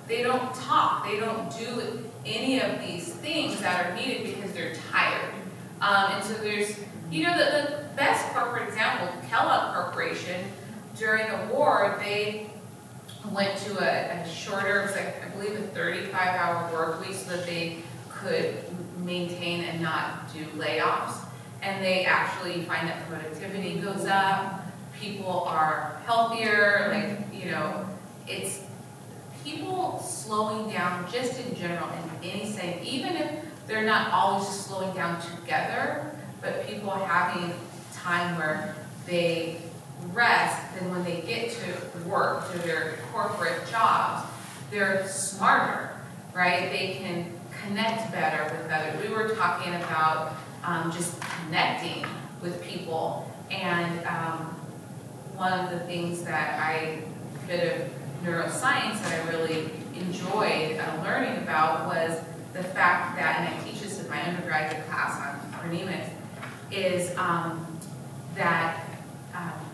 they don't talk, they don't do any of these things that are needed because they're tired. And so there's, the best corporate example, Kellogg Corporation, during the war, they went to a shorter, it was like, I believe a 35-hour work week so that they could maintain and not do layoffs. And they actually find that productivity goes up, people are healthier, it's people slowing down just in general in any setting, even if they're not always just slowing down together, but people having time where they rest, then when they get to work, to their corporate jobs, they're smarter, right? They can connect better with others. We were talking about just connecting with people, and one of the things that a bit of neuroscience that I really enjoyed learning about was the fact that, and I teach this in my undergraduate class on chronemics, is that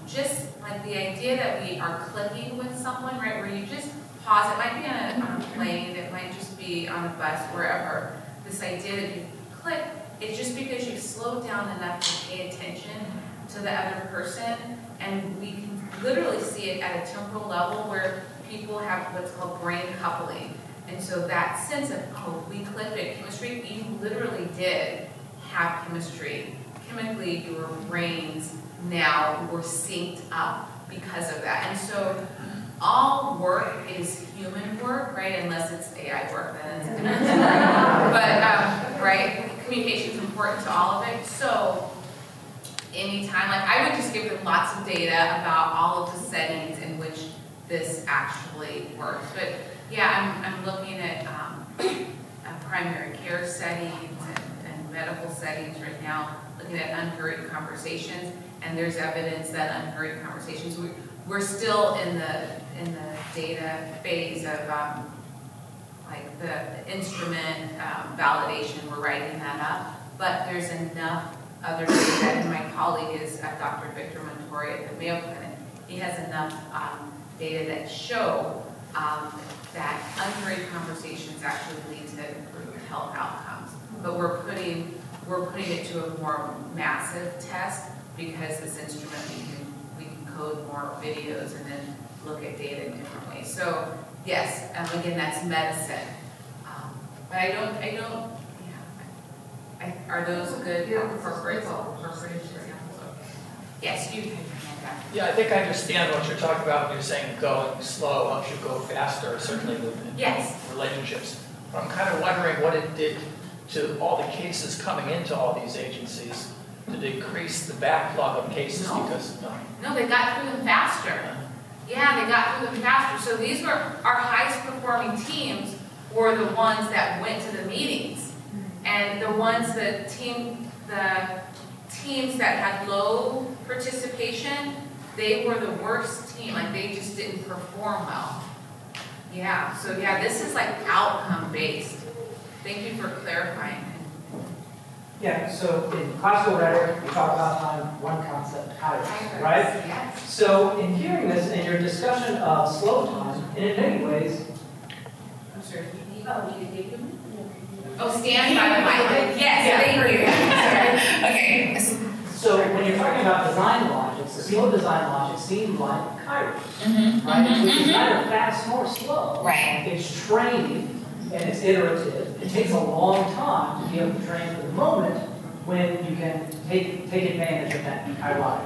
just like the idea that we are clicking with someone, right, where you just pause, it might be on a plane, it might just be on a bus, wherever, this idea that you click, it's just because you've slowed down enough to pay attention to the other person, and we can literally see it at a temporal level where people have what's called brain coupling. And so that sense of, oh, we clicked at chemistry, you literally did have chemistry. Chemically, your brains now were synced up because of that. And so all work is human work, right? Unless it's AI work, then it's but right, communication is important to all of it. So anytime, like I would just give them lots of data about all of the settings in which this actually works. But yeah, I'm looking at primary care settings and medical settings right now, looking at unhurried conversations, and there's evidence that unhurried conversations, we're still in the data phase of like the instrument validation, we're writing that up, but there's enough other data, and my colleague is Dr. Victor Montori at the Mayo Clinic. He has enough data that show that unhurried conversations actually lead to improved health outcomes. But we're putting it to a more massive test because this instrument we can code more videos and then look at data in different ways. So yes, again, that's medicine. But I don't. Yeah. Are those good corporate examples? Yes, you can hand that.
Yeah, I think I understand what you're talking about when you're saying going slow helps you go faster, certainly with
Yes.
relationships. But I'm kind of wondering what it did to all the cases coming into all these agencies to decrease the backlog of cases because
No, they got through them faster. Yeah, they got through them faster. So these were our highest performing teams were the ones that went to the meetings. And the ones the teams that had low participation, they were the worst team. Like they just didn't perform well. Yeah, so yeah, this is like outcome based. Thank you for clarifying.
Yeah, so in classical rhetoric, we talk about time, one concept, kairos, right?
Yes.
So in hearing this and your discussion of slow time, and in many ways,
I'm sorry. Oh, stand by the mic. Yes, thank you. Okay.
so when you're talking about design logic, the slow design logic seems like kairos, right? Which is neither fast nor slow.
Right.
It's training and it's iterative. It takes a long time to be able to train for the moment when you can take advantage of that kairos.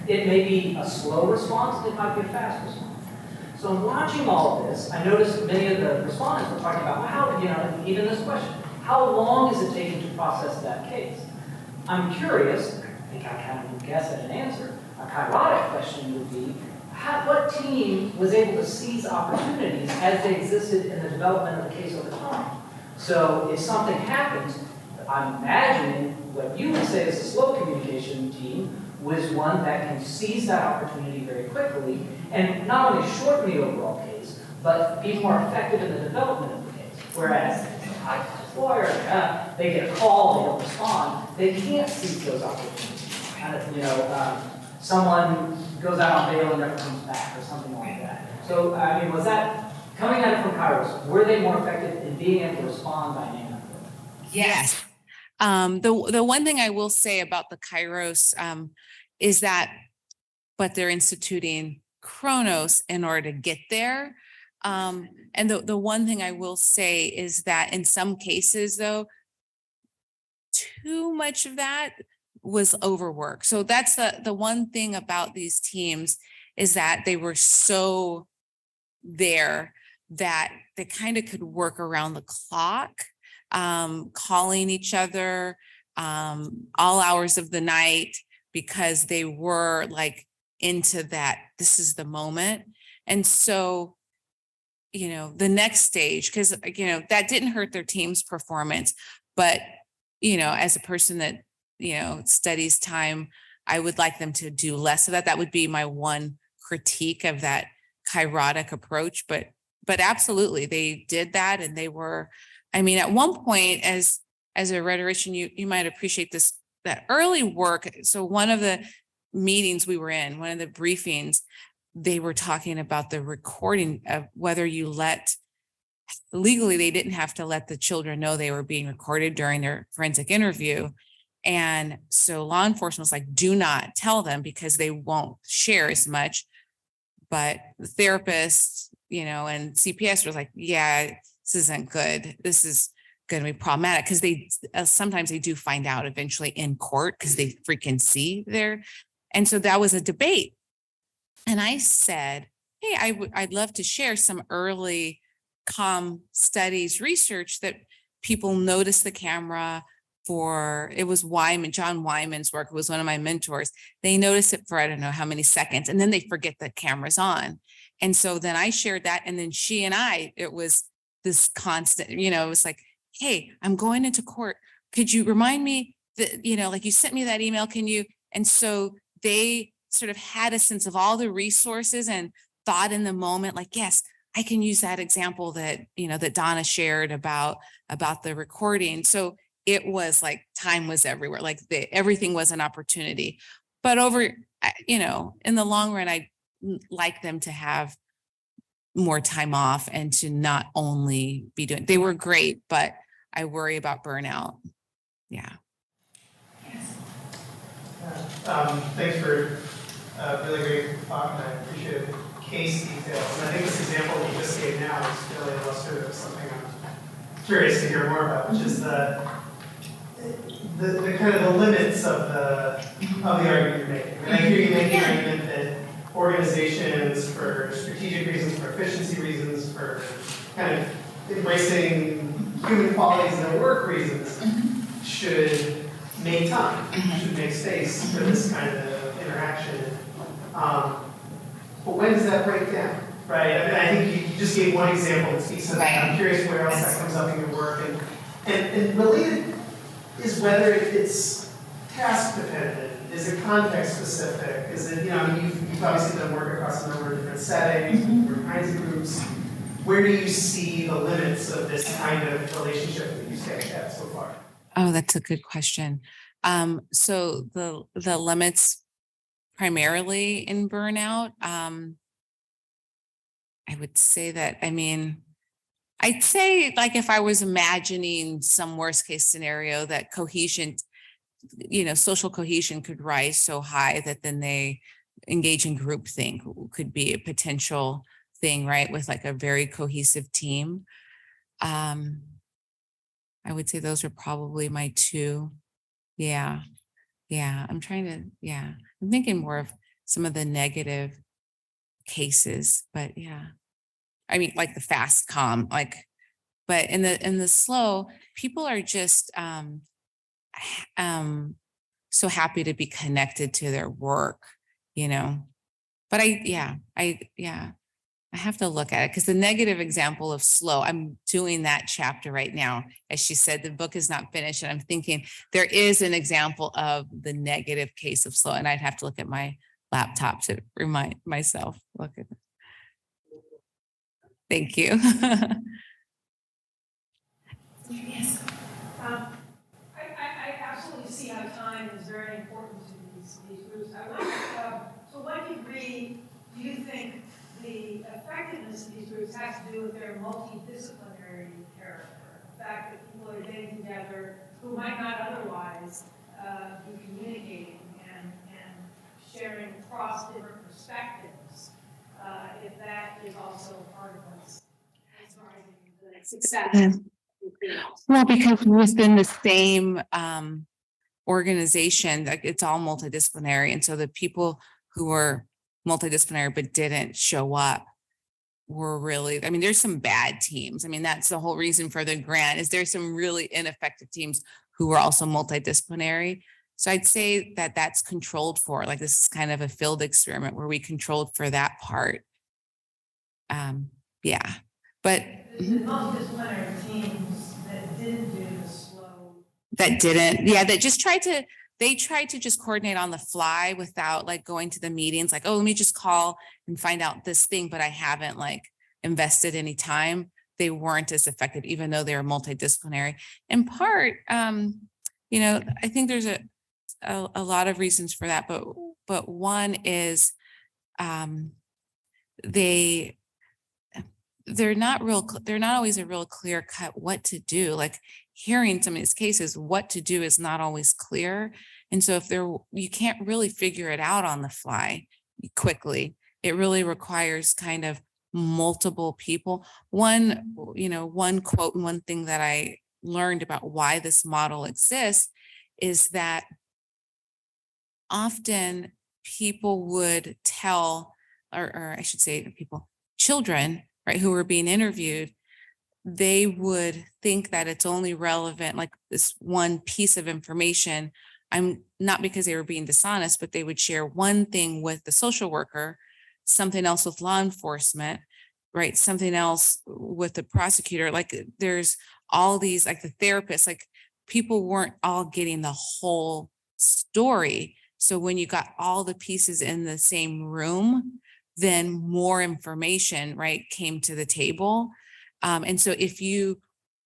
It may be a slow response, it might be a fast response. So in watching all of this, I noticed many of the respondents were talking about, well, how, even this question, how long is it taking to process that case? I'm curious, I think I kind of would guess at an answer. A kairotic question would be, what team was able to seize opportunities as they existed in the development of the case over time? So if something happens, I'm imagining what you would say is a slow communication team was one that can seize that opportunity very quickly and not only shorten the overall case, but be more effective in the development of the case. Whereas a lawyer, they get a call, they don't respond, they can't seize those opportunities. Kind of, someone goes out on bail and never comes back or something like that. So, I mean, was that, coming at it from Kairos, were they more effective in being able to respond by name?
Yes. The one thing I will say about the Kairos is that, but they're instituting Chronos in order to get there. And the one thing I will say is that in some cases, though, too much of that was overwork. So that's the one thing about these teams is that they were so there that they kind of could work around the clock, calling each other all hours of the night because they were like into that, this is the moment. And so, the next stage, because, that didn't hurt their team's performance, but, as a person that, studies time, I would like them to do less of that. That would be my one critique of that kairotic approach, but absolutely they did that. And they were, at one point as a rhetorician, you might appreciate this, that early work. So one of the meetings we were in, one of the briefings, they were talking about the recording of whether you legally, they didn't have to let the children know they were being recorded during their forensic interview. And so law enforcement was like, do not tell them because they won't share as much. But the therapist, and CPS was like, yeah, this isn't good. This is going to be problematic because they sometimes they do find out eventually in court because they freaking see there. And so that was a debate. And I said, hey, I'd love to share some early comm studies research that people notice the camera for, it was John Wyman's work. It was one of my mentors. They notice it for, I don't know how many seconds, and then they forget the camera's on. And so then I shared that. And then she and it was this constant, it was like, hey, I'm going into court. Could you remind me that, like you sent me that email, can you? And so they sort of had a sense of all the resources and thought in the moment, like, yes, I can use that example that, that Dawna shared about the recording. So it was like time was everywhere, like everything was an opportunity. But in the long run, I'd like them to have more time off and to not only be doing, they were great, but I worry about burnout. Yeah.
Thanks for really great talk, and I appreciate the case details. And I think this example that you just gave now is really illustrative of something I'm curious to hear more about, which is the kind of the limits of the argument you're making. And I hear you making an argument that organizations, for strategic reasons, for efficiency reasons, for kind of embracing human qualities in their work reasons, should make time, should make space for this kind of interaction. But when does that break down, right? I mean, I think you just gave one example that speaks to that. I'm curious where else that comes up in your work. And related is whether it's task dependent. Is it context specific? Is it, you've obviously done work across a number of different settings, different kinds of groups. Where do you see the limits of this kind of relationship that you've sketched out so far?
Oh, that's a good question. So the limits primarily in burnout, I would say that, I'd say like if I was imagining some worst case scenario that cohesion, social cohesion could rise so high that then they engage in groupthink could be a potential thing, right? With like a very cohesive team. I would say those are probably my two. Yeah. I'm thinking more of some of the negative cases, but like the fast calm, but in the slow, people are just so happy to be connected to their work, but I have to look at it because the negative example of slow, I'm doing that chapter right now. As she said, the book is not finished, and I'm thinking there is an example of the negative case of slow, and I'd have to look at my laptop to remind myself. Look at it. Thank you.
Yes.
I absolutely see how time is very important to these groups. I wonder, to what degree do you think the effectiveness of these groups has to do with their multidisciplinary character? The fact that people are getting together who might not otherwise be communicating and sharing across different perspectives, if that is also part of what's driving the success.
Well, because within the same organization, like it's all multidisciplinary. And so the people who were multidisciplinary but didn't show up were really, there's some bad teams. That's the whole reason for the grant, is there's some really ineffective teams who were also multidisciplinary. So I'd say that that's controlled for, like this is kind of a field experiment where we controlled for that part. But
the multidisciplinary teams that didn't do the slow.
That just tried to just coordinate on the fly without like going to the meetings, like, oh, let me just call and find out this thing, but I haven't like invested any time. They weren't as effective, even though they were multidisciplinary. In part, I think there's a lot of reasons for that, but but one is they're not always a real clear cut what to do. Like hearing some of these cases, what to do is not always clear. And so you can't really figure it out on the fly quickly. It really requires kind of multiple people. One quote and one thing that I learned about why this model exists is that often people would tell, or I should say children, right, who were being interviewed, they would think that it's only relevant, like this one piece of information. I'm not because they were being dishonest, but they would share one thing with the social worker, something else with law enforcement, right? Something else with the prosecutor. Like there's all these, like the therapist, like people weren't all getting the whole story. So when you got all the pieces in the same room, then more information, right, came to the table. And so if you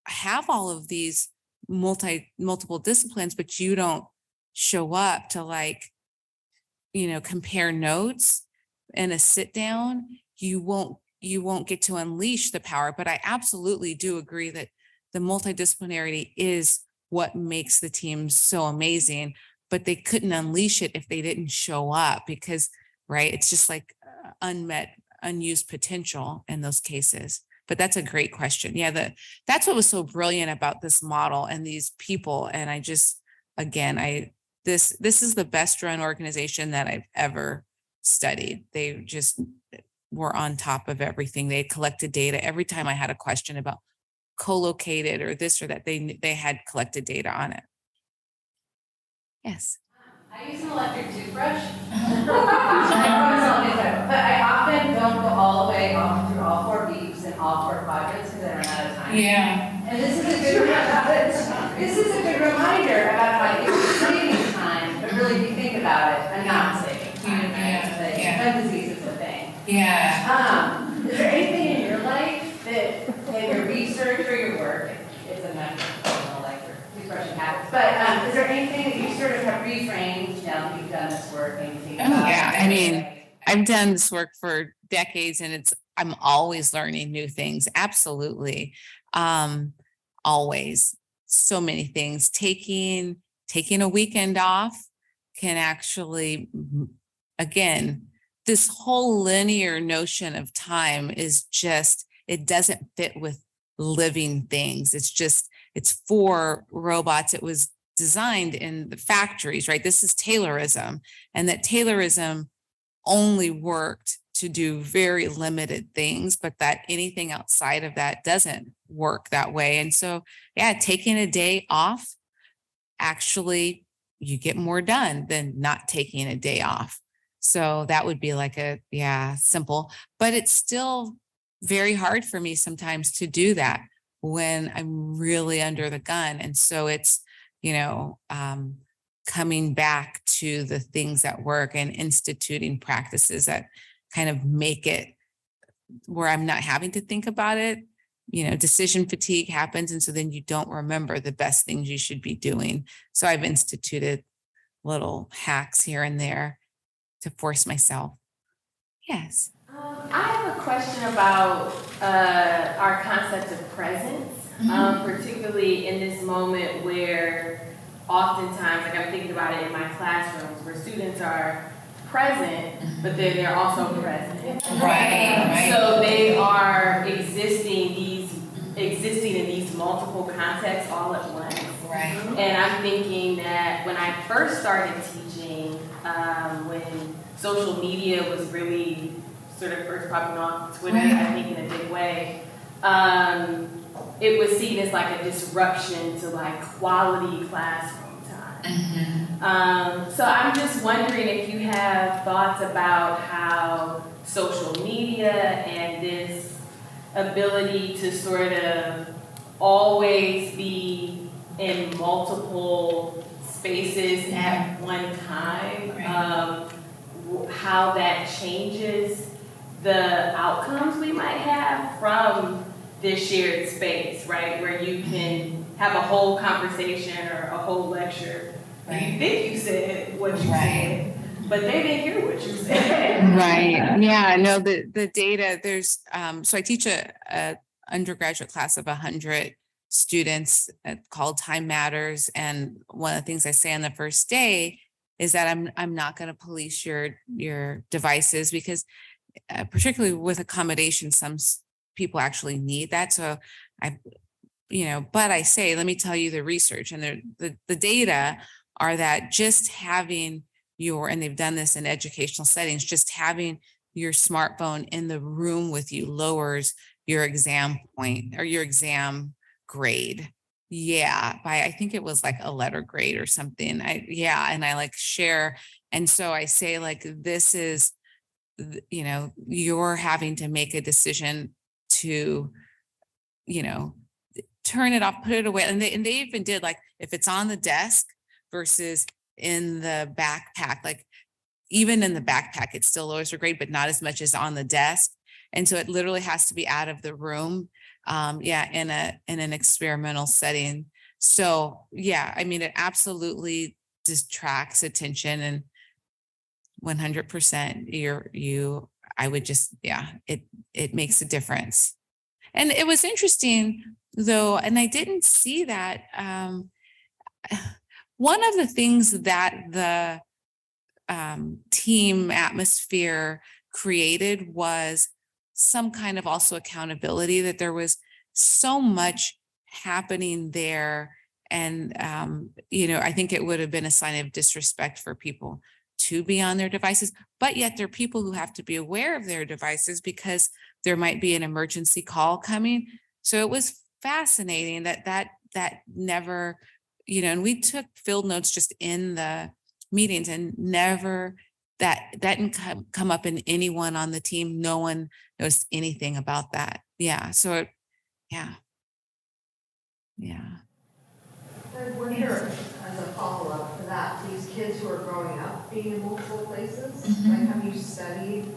have all of these multiple disciplines, but you don't show up to compare notes in a sit down, you won't get to unleash the power. But I absolutely do agree that the multidisciplinarity is what makes the team so amazing, but they couldn't unleash it if they didn't show up because, right, it's just like unused potential in those cases. But that's a great question. Yeah, that's what was so brilliant about this model and these people. And I just, again, this is the best run organization that I've ever studied. They just were on top of everything. They collected data. Every time I had a question about co-located or this or that, they had collected data on it. Yes.
I use an electric toothbrush. But I often don't go all the way off through all 4 beeps and all 4 quadrants because I run out of time.
Yeah.
And this is a good reminder about how you're saving time, but really if you think about it, I'm not saving time. Parentheses is the thing.
Yeah.
Is there anything in your life that in your research or your work, it's a metric, like your toothbrushing habits, but is there anything that you sort of have reframed now that you've done this work and you think about?
Yeah, I mean, I've done this work for decades and I'm always learning new things. Absolutely. Always. So many things. Taking a weekend off can actually, again, this whole linear notion of time is just, it doesn't fit with living things. It's for robots. It was designed in the factories, right? This is Taylorism, and that Taylorism only worked to do very limited things, but that anything outside of that doesn't work that way. And so, yeah, taking a day off, actually, you get more done than not taking a day off. So that would be like simple, but it's still very hard for me sometimes to do that when I'm really under the gun. And so it's, coming back to the things that work and instituting practices that kind of make it where I'm not having to think about it. Decision fatigue happens. And so then you don't remember the best things you should be doing. So I've instituted little hacks here and there to force myself. Yes.
I have a question about our concept of presence, particularly in this moment where oftentimes, like I'm thinking about it in my classrooms, where students are present, but then they're also present.
Right.
So they are existing in these multiple contexts all at once.
Right.
And I'm thinking that when I first started teaching, when social media was really sort of first popping off Twitter, I think in a big way, it was seen as like a disruption to like quality classroom time. So I'm just wondering if you have thoughts about how social media and this ability to sort of always be in multiple spaces at one time, how that changes the outcomes we might have from this shared space, right? Where you can have a whole conversation or a whole lecture. You think you said what you said, but they didn't hear what you said.
Right. Yeah, no, the data, there's, so I teach a undergraduate class of 100 students called Time Matters. And one of the things I say on the first day is that I'm not going to police your devices, because particularly with accommodation, some people actually need that. So but I say, let me tell you the research, and the data are that just having and they've done this in educational settings, just having your smartphone in the room with you lowers your exam point or your exam grade. Yeah, by I think it was like a letter grade or something. And I like share. And so I say, like, this is, you're having to make a decision to, turn it off, put it away. And they even did, like, if it's on the desk versus in the backpack, like even in the backpack, it still lowers your grade, but not as much as on the desk. And so it literally has to be out of the room. In an experimental setting. So yeah, I mean, it absolutely distracts attention, and 100% I would just, it makes a difference. And it was interesting though, and I didn't see that. One of the things that the team atmosphere created was some kind of also accountability, that there was so much happening there. And, I think it would have been a sign of disrespect for people to be on their devices, but yet there are people who have to be aware of their devices because there might be an emergency call coming. So it was fascinating that never, and we took field notes just in the meetings, and never that didn't come up in anyone on the team. No one knows anything about that. Yeah. So yeah.
I wonder, as a follow-up to that, these kids who are growing up being in multiple places, like, have you studied,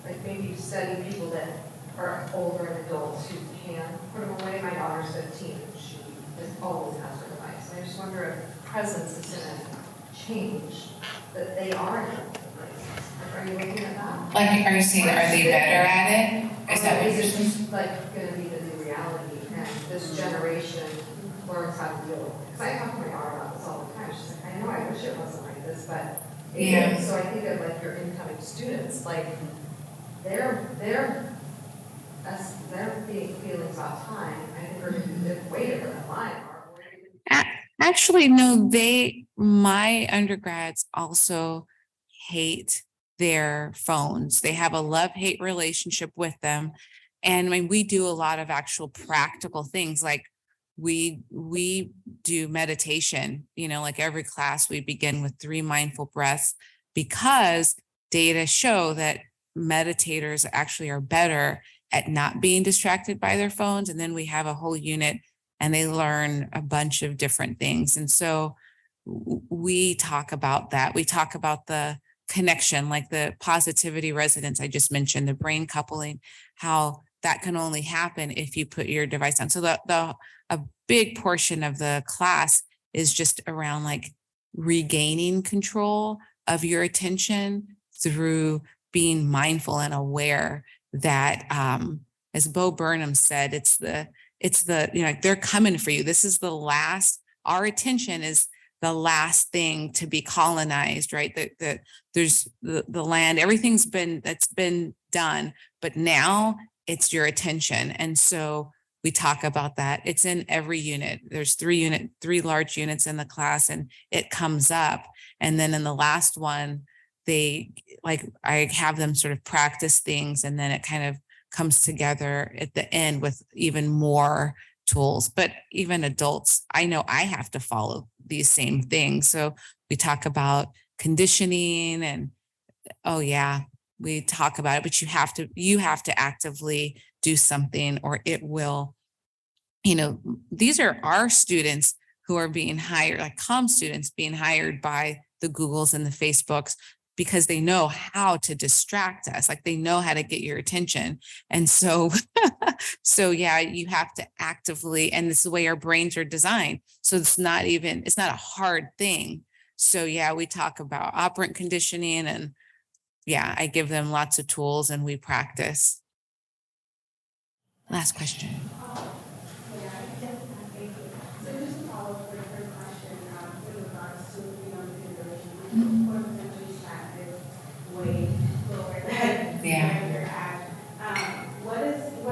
like, maybe you've studied people that are older and adults who can put them away? My daughter's 15, and she always has her device. And I just wonder if presence is going to change, that they are in multiple places. Like, are you looking at that?
Like, are you saying, are they better at it? Is that what you're saying?
Just like going to be the new reality, and this generation learns how to deal with it? Because I talk to my daughter about this all the time. She's like, I know, I wish it wasn't like this, but it is. So I think of, like, your incoming students, like, their feelings about time, I think, are way different than mine are.
Actually, no, my undergrads also hate their phones. They have a love-hate relationship with them. And I mean, we do a lot of actual practical things, like we do meditation, like every class we begin with 3 mindful breaths, because data show that meditators actually are better at not being distracted by their phones. And then we have a whole unit and they learn a bunch of different things. And so we talk about that. We talk about the connection, like the positivity resonance I just mentioned, the brain coupling, how that can only happen if you put your device on. So a big portion of the class is just around, like, regaining control of your attention through being mindful and aware that, as Bo Burnham said, it's the they're coming for you. This is our attention is the last thing to be colonized, right? That there's the land, that's been done, but now it's your attention. And so we talk about that. It's in every unit. There's 3 large units in the class, and it comes up. And then in the last one, I have them sort of practice things, and then it kind of comes together at the end with even more tools. But even adults, I know I have to follow these same things. So we talk about conditioning, and we talk about it, but you have to actively do something, or it will, these are our students who are being hired, like comm students being hired by the Googles and the Facebooks, because they know how to distract us. Like, they know how to get your attention. And so, you have to actively, and this is the way our brains are designed. So it's not a hard thing. So yeah, we talk about operant conditioning, and yeah, I give them lots of tools and we practice. Last question.
So just to follow up with her question, in regards to, or potentially stagnant way lower than where you're at. What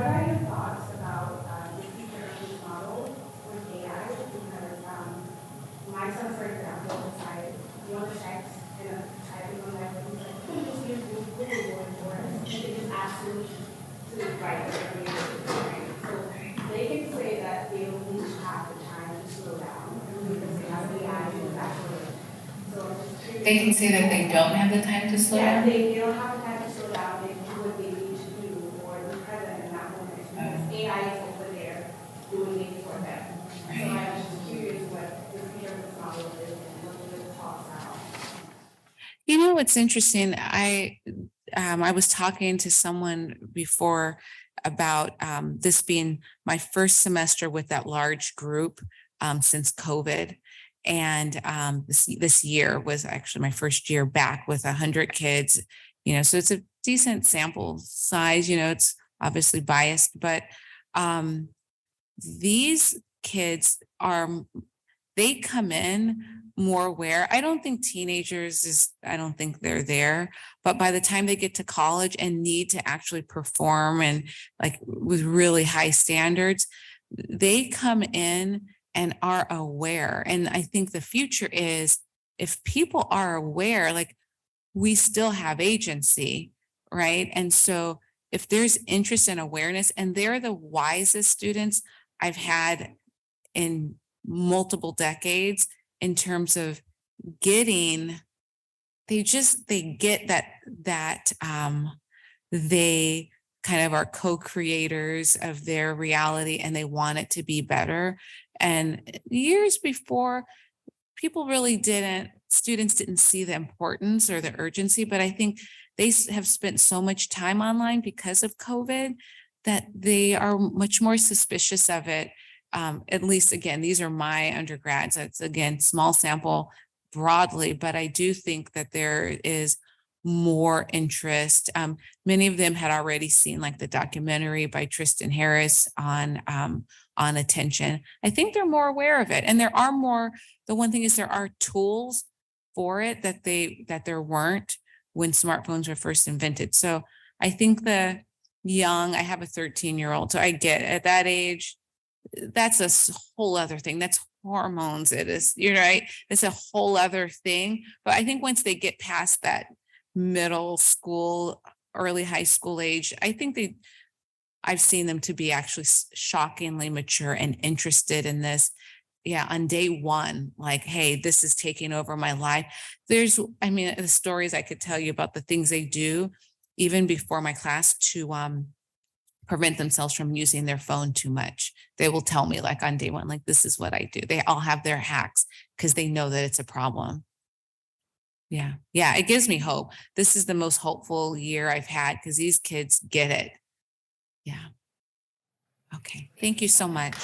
are your thoughts about the future of this model with AI? Because my son, for example, decided he wants to text and typing on that, he's like, can you just use Google going for us? And they just ask solutions to write whatever you do. So they can say that they don't each have the time to slow down because they have AI to actually. So I'm just curious.
They can say that they don't have the time to slow
Yeah,
down?
they don't have the time to slow down, they do what they need to do or be present in that moment. Because AI is over there doing it for them. So I'm just curious what the future of this model is and what the talks are.
You know, what's interesting, I was talking to someone before about this being my first semester with that large group since COVID. And this year was actually my first year back with 100 kids, so it's a decent sample size, it's obviously biased, but these kids they come in more aware. I don't think I don't think they're there, but by the time they get to college and need to actually perform and like with really high standards, they come in and are aware. And I think the future is if people are aware, like we still have agency, right? And so if there's interest and awareness, and they're the wisest students I've had in multiple decades in terms of getting, they get that they kind of are co-creators of their reality and they want it to be better. And years before, students didn't see the importance or the urgency, but I think they have spent so much time online because of COVID that they are much more suspicious of it. At least, again, these are my undergrads. It's, again, small sample broadly, but I do think that there is more interest. Many of them had already seen like the documentary by Tristan Harris on attention. I think they're more aware of it. And there are more, the one thing is there are tools for it that there weren't when smartphones were first invented. So I think I have a 13-year-old, so I get at that age, that's a whole other thing. That's hormones. It is, you're right. It's a whole other thing. But I think once they get past that middle school, early high school age, I think I've seen them to be actually shockingly mature and interested in this. Yeah, on day one, like, hey, this is taking over my life. The stories I could tell you about the things they do, even before my class, to prevent themselves from using their phone too much. They will tell me like on day one, like, this is what I do. They all have their hacks because they know that it's a problem. Yeah. It gives me hope. This is the most hopeful year I've had because these kids get it. Yeah. Okay. Thank you so much.